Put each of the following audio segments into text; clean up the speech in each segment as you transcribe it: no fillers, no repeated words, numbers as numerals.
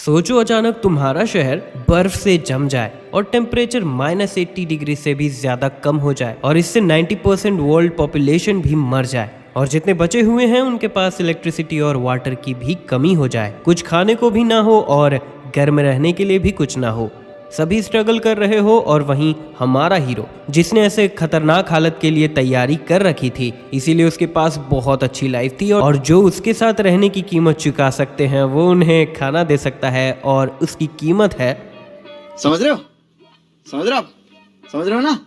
सोचो अचानक तुम्हारा शहर बर्फ से जम जाए और टेम्परेचर -80 डिग्री से भी ज्यादा कम हो जाए और इससे 90% वर्ल्ड पॉपुलेशन भी मर जाए और जितने बचे हुए हैं उनके पास इलेक्ट्रिसिटी और वाटर की भी कमी हो जाए, कुछ खाने को भी ना हो और गर्म रहने के लिए भी कुछ ना हो। सभी स्ट्रगल कर रहे हो और वहीं हमारा हीरो जिसने ऐसे खतरनाक हालत के लिए तैयारी कर रखी थी, इसीलिए उसके पास बहुत अच्छी लाइफ थी और जो उसके साथ रहने की कीमत चुका सकते हैं वो उन्हें खाना दे सकता है और उसकी कीमत है। समझ रहे हो? समझ रहे हो ना?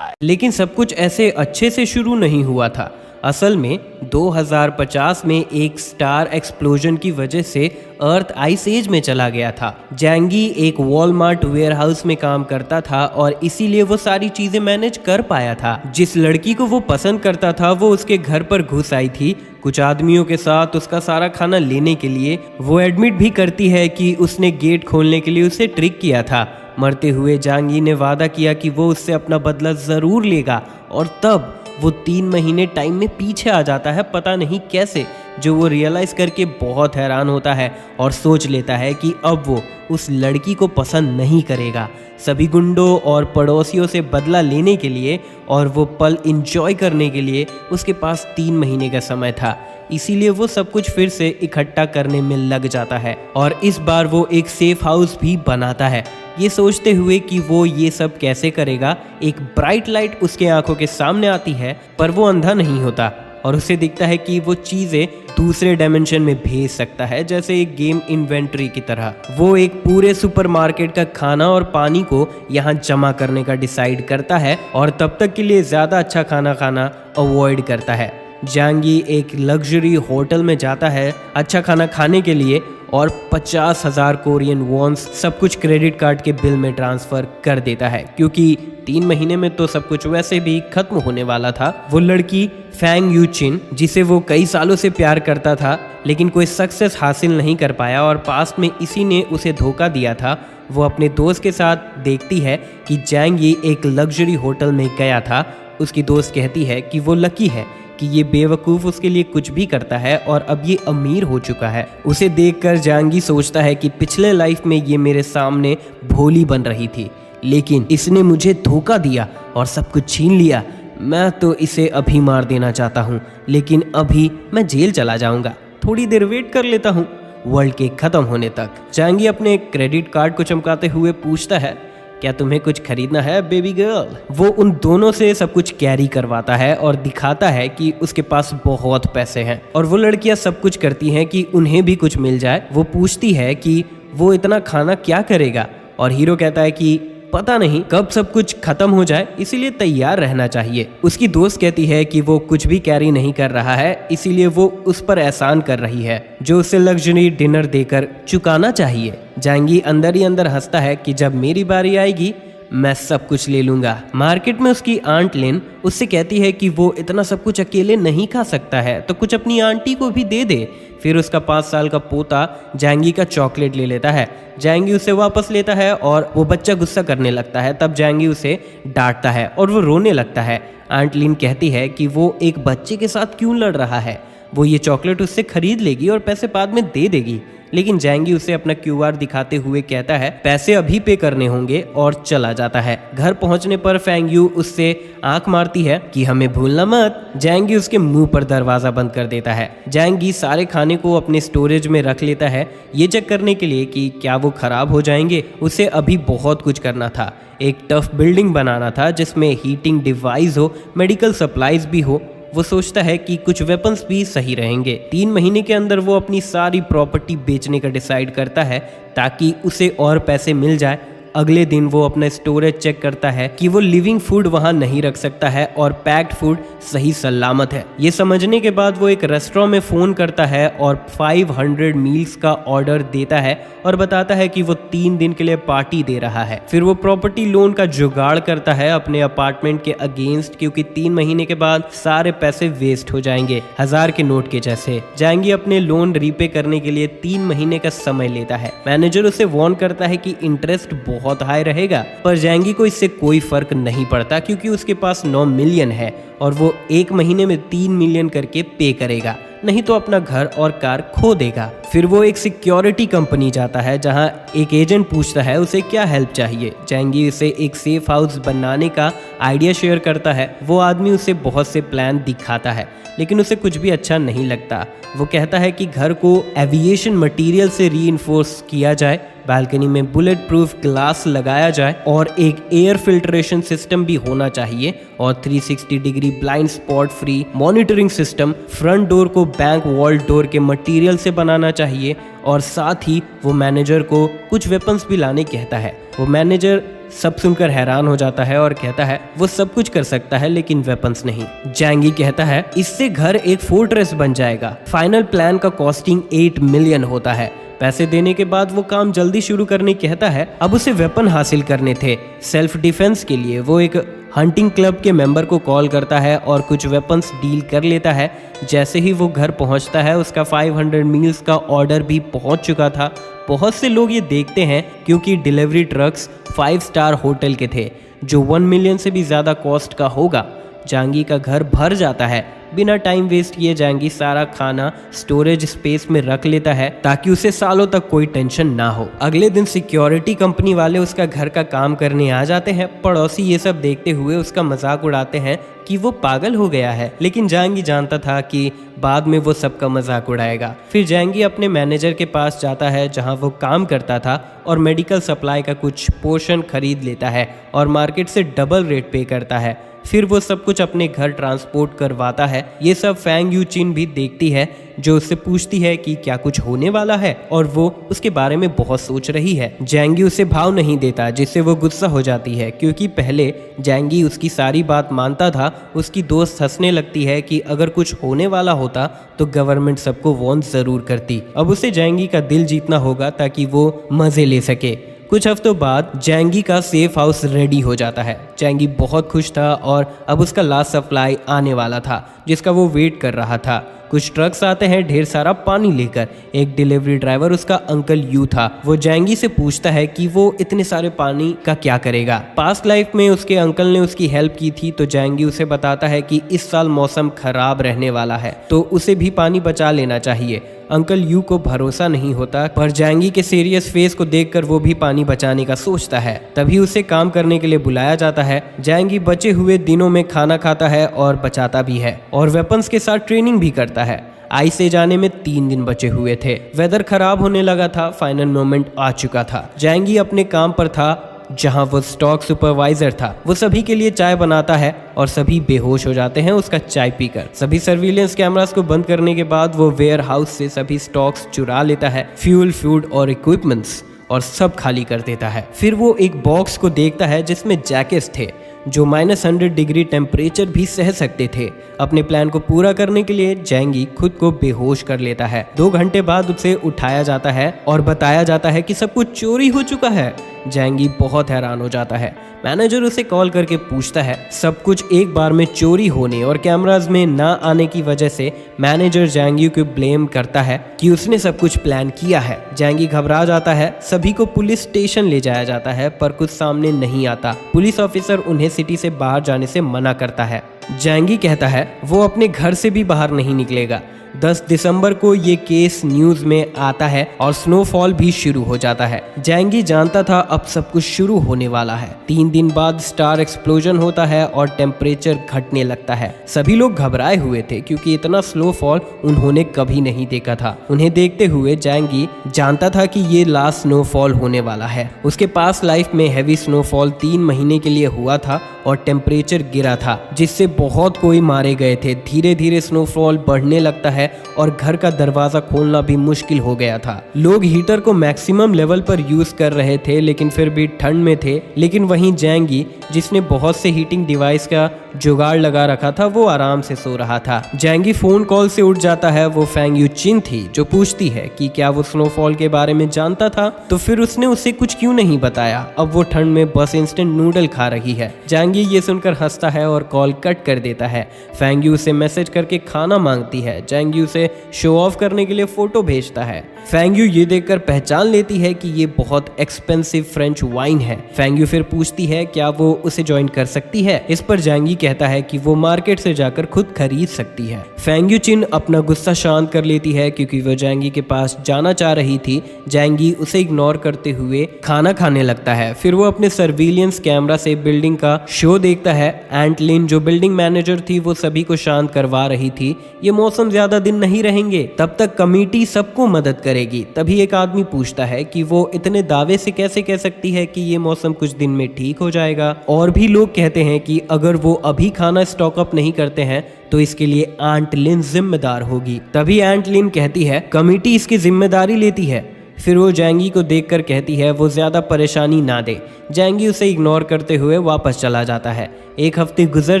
लेकिन सब कुछ ऐसे अच्छे से शुरू नहीं हुआ था। असल में 2050 में एक स्टार एक्सप्लोजन की वजह से अर्थ आइस एज में चला गया था। जैंगी एक वॉलमार्ट वेयरहाउस में काम करता था और इसीलिए वो सारी चीजें मैनेज कर पाया था। जिस लड़की को वो पसंद करता था वो उसके घर पर घुस आई थी कुछ आदमियों के साथ उसका सारा खाना लेने के लिए। वो एडमिट भी करती है कि उसने गेट खोलने के लिए उसे ट्रिक किया था। मरते हुए जांगी ने वादा किया कि वो उससे अपना बदला जरूर लेगा और तब वो 3 महीने टाइम में पीछे आ जाता है, पता नहीं कैसे, जो वो रियलाइज़ करके बहुत हैरान होता है और सोच लेता है कि अब वो उस लड़की को पसंद नहीं करेगा। सभी गुंडों और पड़ोसियों से बदला लेने के लिए और वो पल इंजॉय करने के लिए उसके पास 3 महीने का समय था। इसीलिए वो सब कुछ फिर से इकट्ठा करने में लग जाता है और इस बार वो एक सेफ हाउस भी बनाता है, ये सोचते हुए कि वो ये सब कैसे करेगा। एक ब्राइट लाइट उसके आंखों के सामने आती है पर वो अंधा नहीं होता और उसे दिखता है कि वो चीज़ें दूसरे डायमेंशन में भेज सकता है, जैसे एक गेम इन्वेंट्री की तरह। वो एक पूरे सुपरमार्केट का खाना और पानी को यहाँ जमा करने का डिसाइड करता है और तब तक के लिए ज़्यादा अच्छा खाना खाना अवॉइड करता है। जांगी एक लग्जरी होटल में जाता है अच्छा खाना खाने के लिए और 50,000 कोरियन वॉन्स सब कुछ क्रेडिट कार्ड के बिल में ट्रांसफ़र कर देता है, क्योंकि 3 महीने में तो सब कुछ वैसे भी खत्म होने वाला था। वो लड़की फैंग यूचिन, जिसे वो कई सालों से प्यार करता था लेकिन कोई सक्सेस हासिल नहीं कर पाया और पास्ट में इसी ने उसे धोखा दिया था, वो अपने दोस्त के साथ देखती है कि जांगी एक लग्जरी होटल में गया था। उसकी दोस्त कहती है कि वो लकी है कि ये बेवकूफ़ उसके लिए कुछ भी करता है और अब ये अमीर हो चुका है। उसे देखकर जांगी सोचता है कि पिछले लाइफ में ये मेरे सामने भोली बन रही थी लेकिन इसने मुझे धोखा दिया और सब कुछ छीन लिया। मैं तो इसे अभी मार देना चाहता हूँ लेकिन अभी मैं जेल चला जाऊँगा, थोड़ी देर वेट कर लेता हूँ वर्ल्ड के ख़त्म होने तक। जांगी अपने क्रेडिट कार्ड को चमकाते हुए पूछता है, क्या तुम्हें कुछ खरीदना है बेबी गर्ल? वो उन दोनों से सब कुछ कैरी करवाता है और दिखाता है कि उसके पास बहुत पैसे हैं और वो लड़कियां सब कुछ करती हैं कि उन्हें भी कुछ मिल जाए। वो पूछती है कि वो इतना खाना क्या करेगा और हीरो कहता है कि पता नहीं कब सब कुछ खत्म हो जाए, इसीलिए तैयार रहना चाहिए। उसकी दोस्त कहती है कि वो कुछ भी कैरी नहीं कर रहा है, इसीलिए वो उस पर एहसान कर रही है जो उसे लग्जरी डिनर देकर चुकाना चाहिए। जांगी अंदर ही अंदर हंसता है कि जब मेरी बारी आएगी मैं सब कुछ ले लूंगा। मार्केट में उसकी आंट लिन उससे कहती है कि वो इतना सब कुछ अकेले नहीं खा सकता है तो कुछ अपनी आंटी को भी दे दे। फिर उसका 5 साल का पोता जांगी का चॉकलेट ले लेता है। जांगी उसे वापस लेता है और वो बच्चा गुस्सा करने लगता है, तब जांगी उसे डांटता है और वो रोने लगता है। आंट लिन कहती है कि वो एक बच्चे के साथ क्यों लड़ रहा है, वो ये चॉकलेट उससे खरीद लेगी और पैसे बाद में दे देगी। लेकिन जांगी उसे अपना QR दिखाते हुए कहता है पैसे अभी पे करने होंगे और चला जाता है। घर पहुंचने पर फैंग यू उससे आंख मारती है कि हमें भूलना मत। जांगी उसके मुंह पर दरवाजा बंद कर देता है। जांगी सारे खाने को अपने स्टोरेज में रख लेता है ये चेक करने के लिए कि क्या वो खराब हो जाएंगे। उसे अभी बहुत कुछ करना था, एक टफ बिल्डिंग बनाना था जिसमें हीटिंग डिवाइस हो, मेडिकल सप्लाईज भी हो। वो सोचता है कि कुछ वेपन्स भी सही रहेंगे। 3 महीने के अंदर वो अपनी सारी प्रॉपर्टी बेचने का डिसाइड करता है ताकि उसे और पैसे मिल जाए। अगले दिन वो अपना स्टोरेज चेक करता है कि वो लिविंग फूड वहाँ नहीं रख सकता है और पैक्ड फूड सही सलामत है। ये समझने के बाद वो एक रेस्टोरेंट में फ़ोन करता है और 500 मील्स का ऑर्डर देता है और बताता है कि वो 3 दिन के लिए पार्टी दे रहा है। फिर वो प्रॉपर्टी लोन का जुगाड़ करता है अपने अपार्टमेंट के अगेंस्ट, क्योंकि 3 महीने के बाद सारे पैसे वेस्ट हो जाएंगे, 1000 के नोट के जैसे। जांगी अपने लोन रीपे करने के लिए 3 महीने का समय लेता है। मैनेजर उसे वार्न करता है कि इंटरेस्ट बहुत बहुत हाई रहेगा, पर जैंगी को इससे कोई फर्क नहीं पड़ता क्योंकि उसके पास 9 मिलियन है और वो 1 महीने में 3 मिलियन करके पे करेगा, नहीं तो अपना घर और कार खो देगा। फिर वो एक सिक्योरिटी कंपनी जाता है जहां एक एजेंट पूछता है उसे क्या हेल्प चाहिए। जैंगी उसे एक सेफ हाउस बनाने का आइडिया शेयर करता है। वो आदमी उसे बहुत से प्लान दिखाता है लेकिन उसे कुछ भी अच्छा नहीं लगता। वो कहता है कि घर को एविएशन मटेरियल से रीइंफोर्स किया जाए, बालकनी में बुलेट प्रूफ ग्लास लगाया जाए और एक एयर फिल्ट्रेशन सिस्टम भी होना चाहिए और 360 degree blind spot free monitoring system. Front door को बैंक वॉल्ट डोर के मटेरियल से बनाना चाहिए और साथ ही वो मैनेजर को कुछ वेपन्स भी लाने कहता है। वो मैनेजर सब सुनकर हैरान हो जाता है और कहता है वो सब कुछ कर सकता है लेकिन वेपन्स नहीं। जैंगी कहता है इससे घर एक फोर्ट्रेस बन जाएगा। फाइनल प्लान का कॉस्टिंग 8 मिलियन होता है। पैसे देने के बाद वो काम जल्दी शुरू करने कहता है। अब उसे वेपन हासिल करने थे सेल्फ डिफेंस के लिए। वो एक हंटिंग क्लब के मेंबर को कॉल करता है और कुछ वेपन्स डील कर लेता है। जैसे ही वो घर पहुंचता है उसका 500 मील्स का ऑर्डर भी पहुंच चुका था। बहुत से लोग ये देखते हैं क्योंकि डिलीवरी ट्रक्स 5 स्टार होटल के थे जो 1 मिलियन से भी ज़्यादा कॉस्ट का होगा। जैंगी का घर भर जाता है। बिना टाइम वेस्ट किए जैंगी सारा खाना स्टोरेज स्पेस में रख लेता है ताकि उसे सालों तक कोई टेंशन ना हो। अगले दिन सिक्योरिटी कंपनी वाले उसका घर का काम करने आ जाते हैं। पड़ोसी ये सब देखते हुए उसका मजाक उड़ाते हैं कि वो पागल हो गया है, लेकिन जैंगी जानता था कि बाद में वो सबका मजाक उड़ाएगा। फिर जैंगी अपने मैनेजर के पास जाता है जहां वो काम करता था और मेडिकल सप्लाई का कुछ पोर्शन खरीद लेता है और मार्केट से डबल रेट पे करता है। फिर वो सब कुछ अपने घर ट्रांसपोर्ट करवाता है। ये सब फैंग यू चिन भी देखती है जो उससे पूछती है कि क्या कुछ होने वाला है और वो उसके बारे में बहुत सोच रही है। जैंगी उसे भाव नहीं देता जिससे वो गुस्सा हो जाती है क्योंकि पहले जैंगी उसकी सारी बात मानता था। उसकी दोस्त हंसने लगती है कि अगर कुछ होने वाला होता तो गवर्नमेंट सबको वार्न जरूर करती। अब उसे जैंगी का दिल जीतना होगा ताकि वो मजे ले सके। कुछ हफ्तों बाद जैंगी का सेफ हाउस रेडी हो जाता है। जैंगी बहुत खुश था और अब उसका लास्ट सप्लाई आने वाला था जिसका वो वेट कर रहा था। कुछ ट्रक्स आते हैं ढेर सारा पानी लेकर। एक डिलीवरी ड्राइवर उसका अंकल यू था। वो जैंगी से पूछता है कि वो इतने सारे पानी का क्या करेगा। पास्ट लाइफ में उसके अंकल ने उसकी हेल्प की थी तो जैंगी उसे बताता है कि इस साल मौसम खराब रहने वाला है तो उसे भी पानी बचा लेना चाहिए। अंकल यू को भरोसा नहीं होता पर जैंगी के सीरियस फेस को देखकर वो भी पानी बचाने का सोचता है। तभी उसे काम करने के लिए बुलाया जाता है। जैंगी बचे हुए दिनों में खाना खाता है और बचाता भी है और वेपन्स के साथ ट्रेनिंग भी करता है। आइस एज आने में 3 दिन बचे हुए थे। वेदर खराब होने लगा था। फाइनल मोमेंट आ चुका था। जैंगी अपने काम पर था जहां वो स्टॉक सुपरवाइजर था। वो सभी के लिए चाय बनाता है और सभी बेहोश हो जाते हैं उसका चाय पीकर। सभी सर्विलेंस कैमरास को बंद करने के बाद वो वेयर हाउस से सभी स्टॉक्स चुरा लेता है, फ्यूल, फूड और इक्विपमेंट्स, और सब खाली कर देता है। फिर वो एक बॉक्स को देखता है जिसमें जैकेट्स थे जो -100 डिग्री टेम्परेचर भी सह सकते थे। अपने प्लान को पूरा करने के लिए जैंगी खुद को बेहोश कर लेता है। 2 घंटे बाद उसे उठाया जाता है और बताया जाता है कि सब कुछ चोरी हो चुका है। जैंगी बहुत हैरान हो जाता है। मैनेजर उसे कॉल करके पूछता है। सब कुछ एक बार में चोरी होने और कैमरास में ना आने की वजह से मैनेजर जैंगी को ब्लेम करता है कि उसने सब कुछ प्लान किया है। जैंगी घबरा जाता है। सभी को पुलिस स्टेशन ले जाया जाता है पर कुछ सामने नहीं आता। पुलिस ऑफिसर उन्हें सिटी से बाहर जाने से मना करता है। जैंगी कहता है वो अपने घर से भी बाहर नहीं निकलेगा। 10 दिसंबर को ये केस न्यूज में आता है और स्नोफॉल भी शुरू हो जाता है। जैंगी जानता था अब सब कुछ शुरू होने वाला है। 3 दिन बाद स्टार एक्सप्लोजन होता है और टेम्परेचर घटने लगता है। सभी लोग घबराए हुए थे क्योंकि इतना स्नोफॉल उन्होंने कभी नहीं देखा था। उन्हें देखते हुए जैंगी जानता था कि ये लास्ट स्नोफॉल होने वाला है। उसके पास लाइफ में हैवी स्नोफॉल 3 महीने के लिए हुआ था और टेम्परेचर गिरा था जिससे बहुत कोई मारे गए थे। धीरे धीरे स्नोफॉल बढ़ने लगता है और घर का दरवाजा खोलना भी मुश्किल हो गया था। लोग हीटर को मैक्सिमम लेवल पर यूज कर रहे थे लेकिन फिर भी ठंड में थे। लेकिन वहीं जैंगी जिसने बहुत से हीटिंग डिवाइस का जुगाड़ लगा रखा था वो आराम से सो रहा था। जैंगी फोन कॉल से उठ जाता है। वो फैंग यू चिन थी जो पूछती है कि क्या वो स्नोफॉल के बारे में जानता था तो फिर उसने उसे कुछ क्यों नहीं बताया। अब वो ठंड में बस इंस्टेंट नूडल खा रही है। जैंगी ये सुनकर हंसता है और कॉल कट कर देता है। फैंग यू उसे मैसेज करके खाना मांगती है। जैंगी उसे शो ऑफ करने के लिए फोटो भेजता है। फेंग यू ये देखकर पहचान लेती है कि ये बहुत एक्सपेंसिव फ्रेंच वाइन है। फेंग यू फिर पूछती है क्या वो उसे ज्वाइन कर सकती है। इस पर जैंगी कहता है कि वो मार्केट से जाकर खुद खरीद सकती है। फेंग यू चिन अपना गुस्सा शांत कर लेती है क्योंकि वो जैंगी के पास जाना चाह रही थी। जैंगी उसे इग्नोर करते हुए खाना खाने लगता है। फिर वो अपने सर्विलियंस कैमरा से बिल्डिंग का शो देखता है। एंट लिन जो बिल्डिंग मैनेजर थी वो सभी को शांत करवा रही थी। ये मौसम ज्यादा दिन नहीं रहेंगे, तब तक कमेटी सबको मदद करेगी। तभी एक आदमी पूछता है कि वो इतने दावे से कैसे कह सकती है कि ये मौसम कुछ दिन में ठीक हो जाएगा। और भी लोग कहते हैं कि अगर वो अभी खाना स्टॉक अप नहीं करते हैं तो इसके लिए आंट लिन जिम्मेदार होगी। तभी आंट लिन कहती है कमेटी इसकी जिम्मेदारी लेती है। फिर वो जैंगी को देखकर कहती है वो ज़्यादा परेशानी ना दे। जैंगी उसे इग्नोर करते हुए वापस चला जाता है। एक हफ्ते गुजर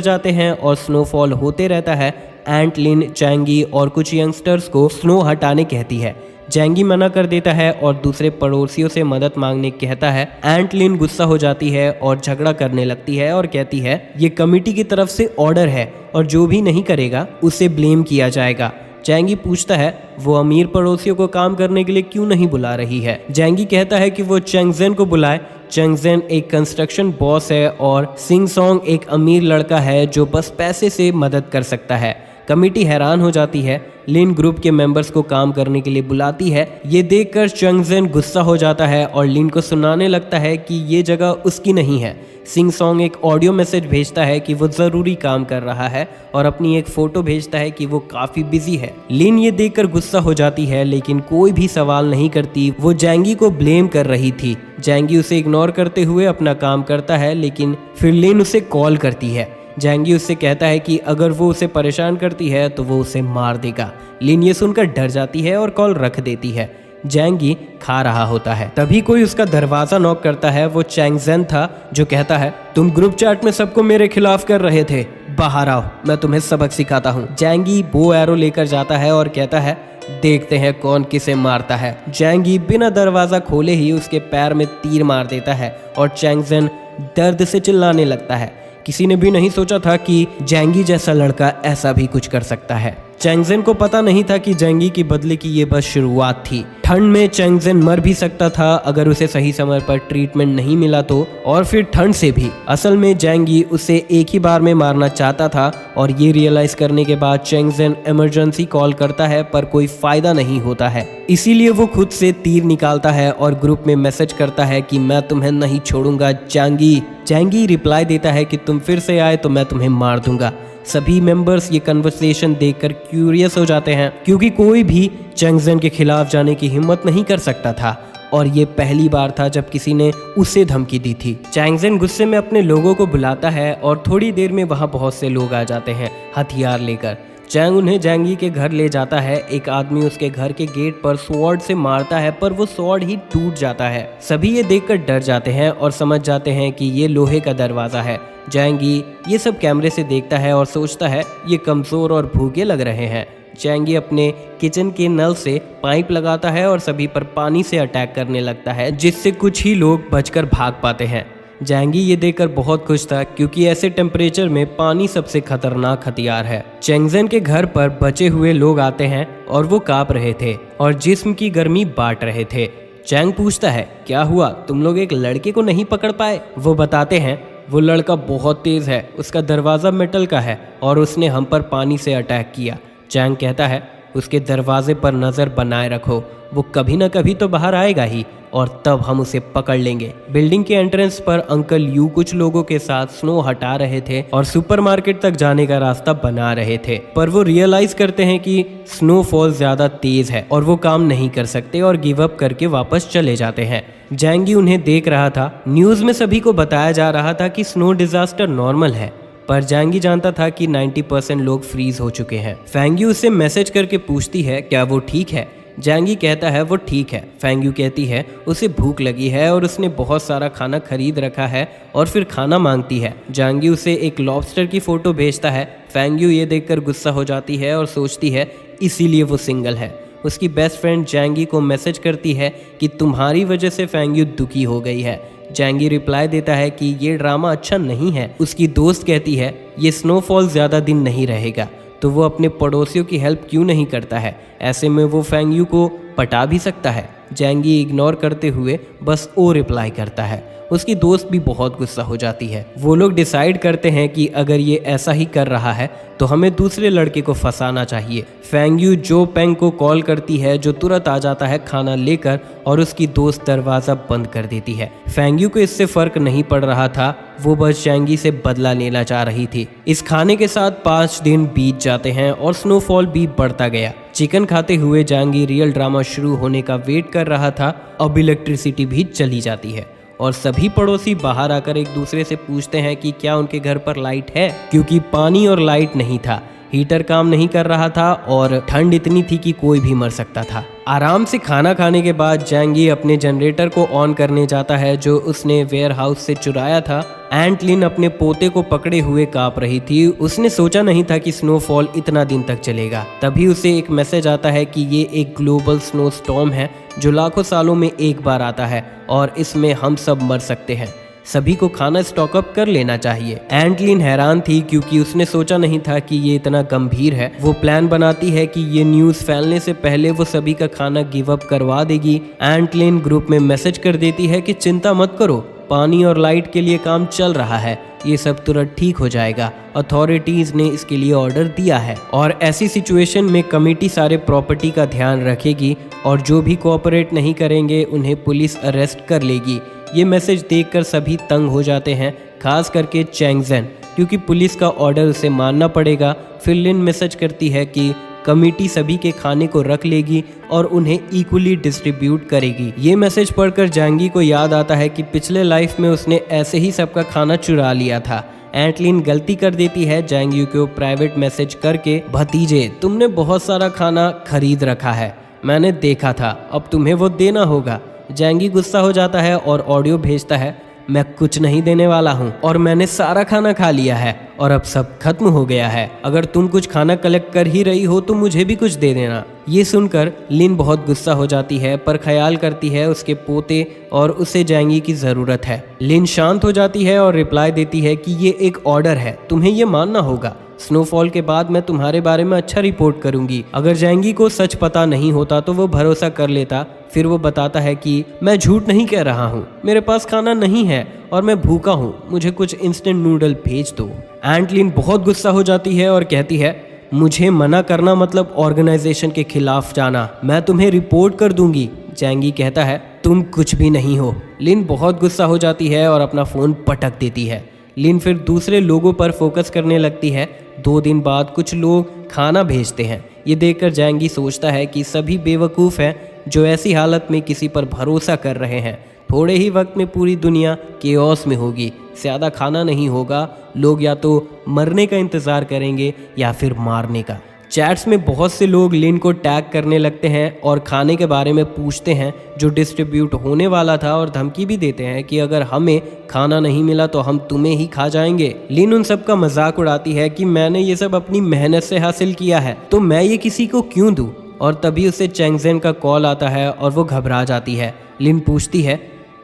जाते हैं और स्नोफॉल होते रहता है। एंट लिन जैंगी और कुछ यंगस्टर्स को स्नो हटाने कहती है। जैंगी मना कर देता है और दूसरे पड़ोसियों से मदद मांगने कहता है। एंट लिन गुस्सा हो जाती है और झगड़ा करने लगती है और कहती है ये कमेटी की तरफ से ऑर्डर है और जो भी नहीं करेगा उसे ब्लेम किया जाएगा। जैंगी पूछता है वो अमीर पड़ोसियों को काम करने के लिए क्यों नहीं बुला रही है। जैंगी कहता है कि वो चेंगजेन को बुलाए। चेंगजेन एक कंस्ट्रक्शन बॉस है और सिंग सॉन्ग एक अमीर लड़का है जो बस पैसे से मदद कर सकता है। कमेटी हैरान हो जाती है। लिन ग्रुप के मेंबर्स को काम करने के लिए बुलाती है। ये देखकर चेंगजेन गुस्सा हो जाता है और लिन को सुनाने लगता है कि ये जगह उसकी नहीं है। सिंग सॉन्ग एक ऑडियो मैसेज भेजता है कि वो ज़रूरी काम कर रहा है और अपनी एक फ़ोटो भेजता है कि वो काफ़ी बिजी है। लिन ये देखकर गुस्सा हो जाती है लेकिन कोई भी सवाल नहीं करती। वो जैंगी को ब्लेम कर रही थी। जैंगी उसे इग्नोर करते हुए अपना काम करता है लेकिन फिर लिन उसे कॉल करती है। जैंगी उससे कहता है कि अगर वो उसे परेशान करती है तो वो उसे मार देगा। लिन ये सुनकर डर जाती है और कॉल रख देती है। जैंगी खा रहा होता है। तभी कोई उसका दरवाज़ा नॉक करता है। वो चेंगजेन था जो कहता है तुम ग्रुप चैट में सबको मेरे खिलाफ कर रहे थे, बाहर आओ मैं तुम्हें सबक सिखाता हूँ। जैंगी बो एरो लेकर जाता है और कहता है देखते हैं कौन किसे मारता है। जैंगी बिना दरवाज़ा खोले ही उसके पैर में तीर मार देता है और चेंगजेन दर्द से चिल्लाने लगता है। किसी ने भी नहीं सोचा था कि जैंगी जैसा लड़का ऐसा भी कुछ कर सकता है। चेंगजेन को पता नहीं था कि जैंगी की बदले की ये बस शुरुआत थी। ठंड में चेंगजेन मर भी सकता था अगर उसे सही समय पर ट्रीटमेंट नहीं मिला तो, और फिर ठंड से भी। असल में जैंगी उसे एक ही बार में मारना चाहता था और ये रियलाइज करने के बाद चेंगजेन इमरजेंसी कॉल करता है पर कोई फायदा नहीं होता है। इसीलिए वो खुद से तीर निकालता है और ग्रुप में मैसेज करता है कि मैं तुम्हें नहीं छोड़ूंगा जैंगी। जैंगी रिप्लाई देता है कि तुम फिर से आए तो मैं तुम्हें मार दूंगा। सभी मेंबर्स ये कन्वर्सेशन देखकर क्यूरियस हो जाते हैं क्योंकि कोई भी चेंगजेन के खिलाफ जाने की हिम्मत नहीं कर सकता था और ये पहली बार था जब किसी ने उसे धमकी दी थी। चेंगजेन गुस्से में अपने लोगों को बुलाता है और थोड़ी देर में वहाँ बहुत से लोग आ जाते हैं हथियार लेकर। चैंग उन्हें जैंगी के घर ले जाता है। एक आदमी उसके घर के गेट पर स्वॉर्ड से मारता है पर वो स्वॉर्ड ही टूट जाता है। सभी ये देखकर डर जाते हैं और समझ जाते हैं कि ये लोहे का दरवाज़ा है। जैंगी ये सब कैमरे से देखता है और सोचता है ये कमज़ोर और भूखे लग रहे हैं। जैंगी अपने किचन के नल से पाइप लगाता है और सभी पर पानी से अटैक करने लगता है जिससे कुछ ही लोग बचकर भाग पाते हैं। जैंगी ये देखकर बहुत खुश था क्योंकि ऐसे टेम्परेचर में पानी सबसे खतरनाक हथियार है। चेंगजेन के घर पर बचे हुए लोग आते हैं और वो कांप रहे थे और जिस्म की गर्मी बांट रहे थे। चैंग पूछता है क्या हुआ, तुम लोग एक लड़के को नहीं पकड़ पाए? वो बताते हैं वो लड़का बहुत तेज है, उसका दरवाज़ा मेटल का है और उसने हम पर पानी से अटैक किया। चैंग कहता है उसके दरवाजे पर नज़र बनाए रखो, वो कभी ना कभी तो बाहर आएगा ही और तब हम उसे पकड़ लेंगे। बिल्डिंग के एंट्रेंस पर अंकल यू कुछ लोगों के साथ स्नो हटा रहे थे और सुपरमार्केट तक जाने का रास्ता बना रहे थे, पर वो रियलाइज करते हैं कि स्नोफॉल ज्यादा तेज है और वो काम नहीं कर सकते और गिव अप करके वापस चले जाते हैं। जैंगी उन्हें देख रहा था। न्यूज़ में सभी को बताया जा रहा था कि स्नो डिजास्टर नॉर्मल है, पर जैंगी जानता था कि 90% लोग फ्रीज हो चुके हैं। फेंग यू उससे मैसेज करके पूछती है क्या वो ठीक है। जैंगी कहता है वो ठीक है। फेंग यू कहती है उसे भूख लगी है और उसने बहुत सारा खाना खरीद रखा है और फिर खाना मांगती है। जैंगी उसे एक लॉबस्टर की फ़ोटो भेजता है। फेंग यू ये देखकर गुस्सा हो जाती है और सोचती है इसीलिए वो सिंगल है। उसकी बेस्ट फ्रेंड जैंगी को मैसेज करती है कि तुम्हारी वजह से फेंग यू दुखी हो गई है। जैंगी रिप्लाई देता है कि ये ड्रामा अच्छा नहीं है। उसकी दोस्त कहती है ये स्नोफॉल ज़्यादा दिन नहीं रहेगा, तो वो अपने पड़ोसियों की हेल्प क्यों नहीं करता है। ऐसे में वो फेंग यू को पटा भी सकता है। जैंगी इग्नोर करते हुए बस ओ रिप्लाई करता है। उसकी दोस्त भी बहुत गुस्सा हो जाती है। वो लोग डिसाइड करते हैं कि अगर ये ऐसा ही कर रहा है तो हमें दूसरे लड़के को फंसाना चाहिए। फेंगयू जो पेंग को कॉल करती है, जो तुरंत आ जाता है खाना लेकर और उसकी दोस्त दरवाज़ा बंद कर देती है। फेंगयू को इससे फर्क नहीं पड़ रहा था, वो बस जैंगी से बदला लेना चाह रही थी। इस खाने के साथ 5 दिन बीत जाते हैं और स्नोफॉल भी बढ़ता गया। चिकन खाते हुए जैंगी रियल ड्रामा शुरू होने का वेट कर रहा था। अब इलेक्ट्रिसिटी भी चली जाती है और सभी पड़ोसी बाहर आकर एक दूसरे से पूछते हैं कि क्या उनके घर पर लाइट है, क्योंकि पानी और लाइट नहीं था। हीटर काम नहीं कर रहा था और ठंड इतनी थी कि कोई भी मर सकता था। आराम से खाना खाने के बाद जैंगी अपने जनरेटर को ऑन करने जाता है जो उसने वेयर हाउस से चुराया था। एंट लिन अपने पोते को पकड़े हुए कांप रही थी। उसने सोचा नहीं था कि स्नोफॉल इतना दिन तक चलेगा। तभी उसे एक मैसेज आता है कि ये एक ग्लोबल स्नो स्टॉर्म है जो लाखों सालों में एक बार आता है और इसमें हम सब मर सकते हैं। सभी को खाना स्टॉकअप कर लेना चाहिए। एंटलिन हैरान थी क्योंकि उसने सोचा नहीं था कि ये इतना गंभीर है। वो प्लान बनाती है कि ये न्यूज़ फैलने से पहले वो सभी का खाना गिव अप करवा देगी। एंटलिन ग्रुप में मैसेज कर देती है कि चिंता मत करो, पानी और लाइट के लिए काम चल रहा है, ये सब तुरंत ठीक हो जाएगा। अथॉरिटीज ने इसके लिए ऑर्डर दिया है और ऐसी सिचुएशन में कमेटी सारे प्रॉपर्टी का ध्यान रखेगी और जो भी कोऑपरेट नहीं करेंगे उन्हें पुलिस अरेस्ट कर लेगी। ये मैसेज देखकर सभी तंग हो जाते हैं, खास करके चैंगजेन, क्योंकि पुलिस का ऑर्डर उसे मानना पड़ेगा। फिर लिन मैसेज करती है कि कमेटी सभी के खाने को रख लेगी और उन्हें इक्वली डिस्ट्रीब्यूट करेगी। ये मैसेज पढ़कर जैंगी को याद आता है कि पिछले लाइफ में उसने ऐसे ही सबका खाना चुरा लिया था। एंटलिन गलती कर देती है जैंगी को प्राइवेट मैसेज करके, भतीजे तुमने बहुत सारा खाना खरीद रखा है, मैंने देखा था, अब तुम्हें वो देना होगा। जैंगी गुस्सा हो जाता है और ऑडियो भेजता है, मैं कुछ नहीं देने वाला हूँ और मैंने सारा खाना खा लिया है और अब सब खत्म हो गया है। अगर तुम कुछ खाना कलेक्ट कर ही रही हो तो मुझे भी कुछ दे देना। ये सुनकर लिन बहुत गुस्सा हो जाती है पर ख्याल करती है उसके पोते और उसे जैंगी की ज़रूरत है। लिन शांत हो जाती है और रिप्लाई देती है कि ये एक ऑर्डर है, तुम्हें ये मानना होगा। स्नोफॉल के बाद मैं तुम्हारे बारे में अच्छा रिपोर्ट करूंगी। अगर जैंगी को सच पता नहीं होता तो वो भरोसा कर लेता। फिर वो बताता है कि मैं झूठ नहीं कह रहा हूँ, मेरे पास खाना नहीं है और मैं भूखा हूँ, मुझे कुछ इंस्टेंट नूडल भेज दो। एंटलिन बहुत गुस्सा हो जाती है और कहती है, मुझे मना करना मतलब ऑर्गेनाइजेशन के खिलाफ जाना, मैं तुम्हें रिपोर्ट कर दूंगी। जैंगी कहता है, तुम कुछ भी नहीं हो। लिन बहुत गुस्सा हो जाती है और अपना फ़ोन पटक देती है। लिन फिर दूसरे लोगों पर फोकस करने लगती है। 2 दिन बाद कुछ लोग खाना भेजते हैं। ये देखकर जैंगी सोचता है कि सभी बेवकूफ़ हैं जो ऐसी हालत में किसी पर भरोसा कर रहे हैं। थोड़े ही वक्त में पूरी दुनिया केओस में होगी, ज़्यादा खाना नहीं होगा, लोग या तो मरने का इंतज़ार करेंगे या फिर मारने का। चैट्स में बहुत से लोग लिन को टैग करने लगते हैं और खाने के बारे में पूछते हैं जो डिस्ट्रीब्यूट होने वाला था और धमकी भी देते हैं कि अगर हमें खाना नहीं मिला तो हम तुम्हें ही खा जाएंगे। लिन उन सब का मजाक उड़ाती है कि मैंने ये सब अपनी मेहनत से हासिल किया है तो मैं ये किसी को क्यों दूँ। और तभी उसे चैंगजेन का कॉल आता है और वो घबरा जाती है। लिन पूछती है,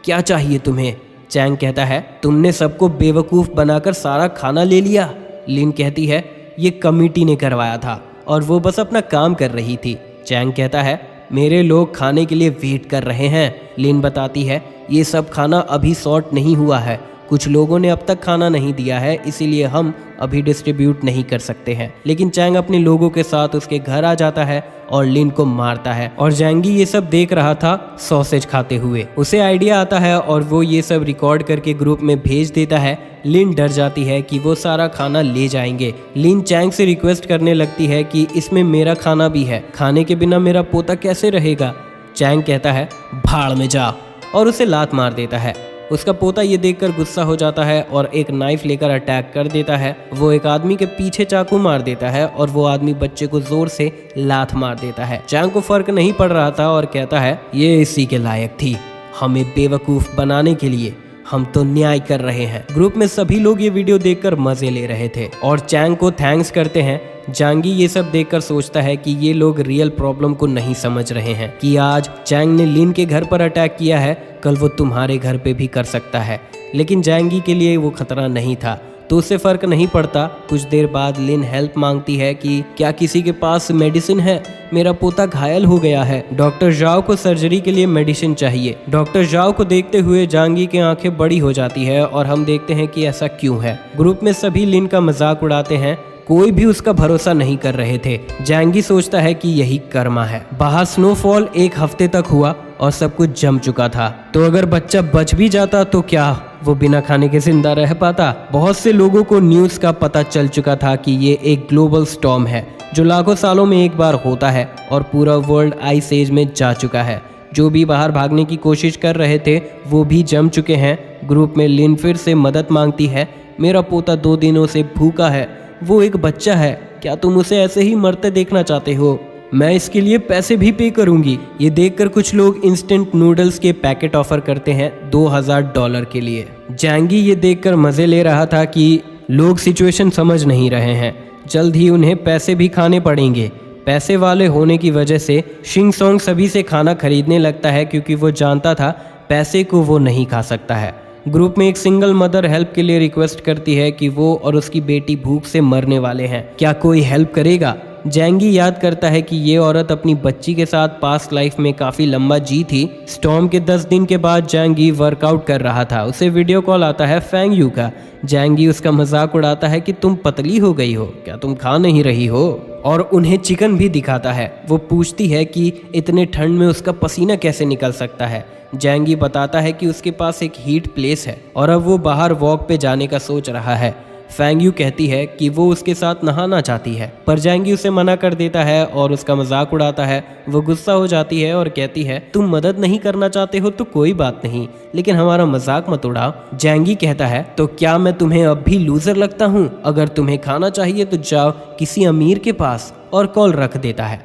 क्या चाहिए तुम्हें? चैंग कहता है, तुमने सबको बेवकूफ़ बनाकर सारा खाना ले लिया। लिन कहती है, ये कमेटी ने करवाया था और वो बस अपना काम कर रही थी। चैंग कहता है, मेरे लोग खाने के लिए वेट कर रहे हैं। लिन बताती है, ये सब खाना अभी सॉर्ट नहीं हुआ है, कुछ लोगों ने अब तक खाना नहीं दिया है, इसीलिए हम अभी डिस्ट्रीब्यूट नहीं कर सकते हैं। लेकिन चैंग अपने लोगों के साथ उसके घर आ जाता है और लिन को मारता है और जैंगी ये सब देख रहा था सॉसेज खाते हुए। उसे आइडिया आता है और वो ये सब रिकॉर्ड करके ग्रुप में भेज देता है। लिन डर जाती है कि वो सारा खाना ले जाएंगे। लिन चैंग से रिक्वेस्ट करने लगती है कि इसमें मेरा खाना भी है, खाने के बिना मेरा पोता कैसे रहेगा। चैंग कहता है, भाड़ में जा, और उसे लात मार देता है। उसका पोता ये देखकर गुस्सा हो जाता है और एक नाइफ लेकर अटैक कर देता है। वो एक आदमी के पीछे चाकू मार देता है और वो आदमी बच्चे को जोर से लात मार देता है। चैंग को फर्क नहीं पड़ रहा था और कहता है, ये इसी के लायक थी, हमें बेवकूफ़ बनाने के लिए हम तो न्याय कर रहे हैं। ग्रुप में सभी लोग ये वीडियो देखकर मजे ले रहे थे और चैंग को थैंक्स करते हैं। जैंगी ये सब देखकर सोचता है कि ये लोग रियल प्रॉब्लम को नहीं समझ रहे हैं कि आज चैंग ने लिन के घर पर अटैक किया है, कल वो तुम्हारे घर पे भी कर सकता है। लेकिन जैंगी के लिए वो खतरा नहीं था, तो उससे फर्क नहीं पड़ता। कुछ देर बाद लिन हेल्प मांगती है कि क्या किसी के पास मेडिसिन है, मेरा पोता घायल हो गया है। डॉक्टर जाओ को सर्जरी के लिए मेडिसिन चाहिए। डॉक्टर जाओ को देखते हुए जांगी की आंखें बड़ी हो जाती है और हम देखते हैं कि ऐसा क्यों है। ग्रुप में सभी लिन का मजाक उड़ाते हैं, कोई भी उसका भरोसा नहीं कर रहे थे। जैंगी सोचता है कि यही कर्मा है। बाहर स्नोफॉल 1 हफ्ते तक हुआ और सब कुछ जम चुका था, तो अगर बच्चा बच भी जाता तो क्या वो बिना खाने के जिंदा रह पाता। बहुत से लोगों को न्यूज़ का पता चल चुका था कि ये एक ग्लोबल स्टॉर्म है जो लाखों सालों में एक बार होता है और पूरा वर्ल्ड आइस एज में जा चुका है। जो भी बाहर भागने की कोशिश कर रहे थे वो भी जम चुके हैं। ग्रुप में लिन फिर से मदद मांगती है, मेरा पोता 2 दिनों से भूखा है, वो एक बच्चा है, क्या तुम उसे ऐसे ही मरते देखना चाहते हो? मैं इसके लिए पैसे भी पे करूंगी। ये देखकर कुछ लोग इंस्टेंट नूडल्स के पैकेट ऑफर करते हैं $2000 के लिए। जैंगी ये देखकर मजे ले रहा था कि लोग सिचुएशन समझ नहीं रहे हैं, जल्द ही उन्हें पैसे भी खाने पड़ेंगे। पैसे वाले होने की वजह से शिंग सोंग सभी से खाना खरीदने लगता है क्योंकि वो जानता था पैसे को वो नहीं खा सकता है। ग्रुप में एक सिंगल मदर हेल्प के लिए रिक्वेस्ट करती है कि वो और उसकी बेटी भूख से मरने वाले हैं, क्या कोई हेल्प करेगा? जैंगी याद करता है कि ये औरत अपनी बच्ची के साथ पास्ट लाइफ में काफ़ी लंबा जी थी। स्टॉर्म के 10 दिन के बाद जैंगी वर्कआउट कर रहा था। उसे वीडियो कॉल आता है फैंग यू का। जैंगी उसका मजाक उड़ाता है कि तुम पतली हो गई हो, क्या तुम खा नहीं रही हो? और उन्हें चिकन भी दिखाता है। वो पूछती है कि इतने ठंड में उसका पसीना कैसे निकल सकता है। जैंगी बताता है कि उसके पास एक हीट प्लेस है और अब वो बाहर वॉक पे जाने का सोच रहा है। फैंग यू कहती है कि वो उसके साथ नहाना चाहती है, पर जैंगी उसे मना कर देता है और उसका मजाक उड़ाता है। वो गुस्सा हो जाती है और कहती है, तुम मदद नहीं करना चाहते हो तो कोई बात नहीं, लेकिन हमारा मजाक मत उड़ाओ। जैंगी कहता है, तो क्या मैं तुम्हें अब भी लूजर लगता हूँ? अगर तुम्हें खाना चाहिए तो जाओ किसी अमीर के पास, और कॉल रख देता है।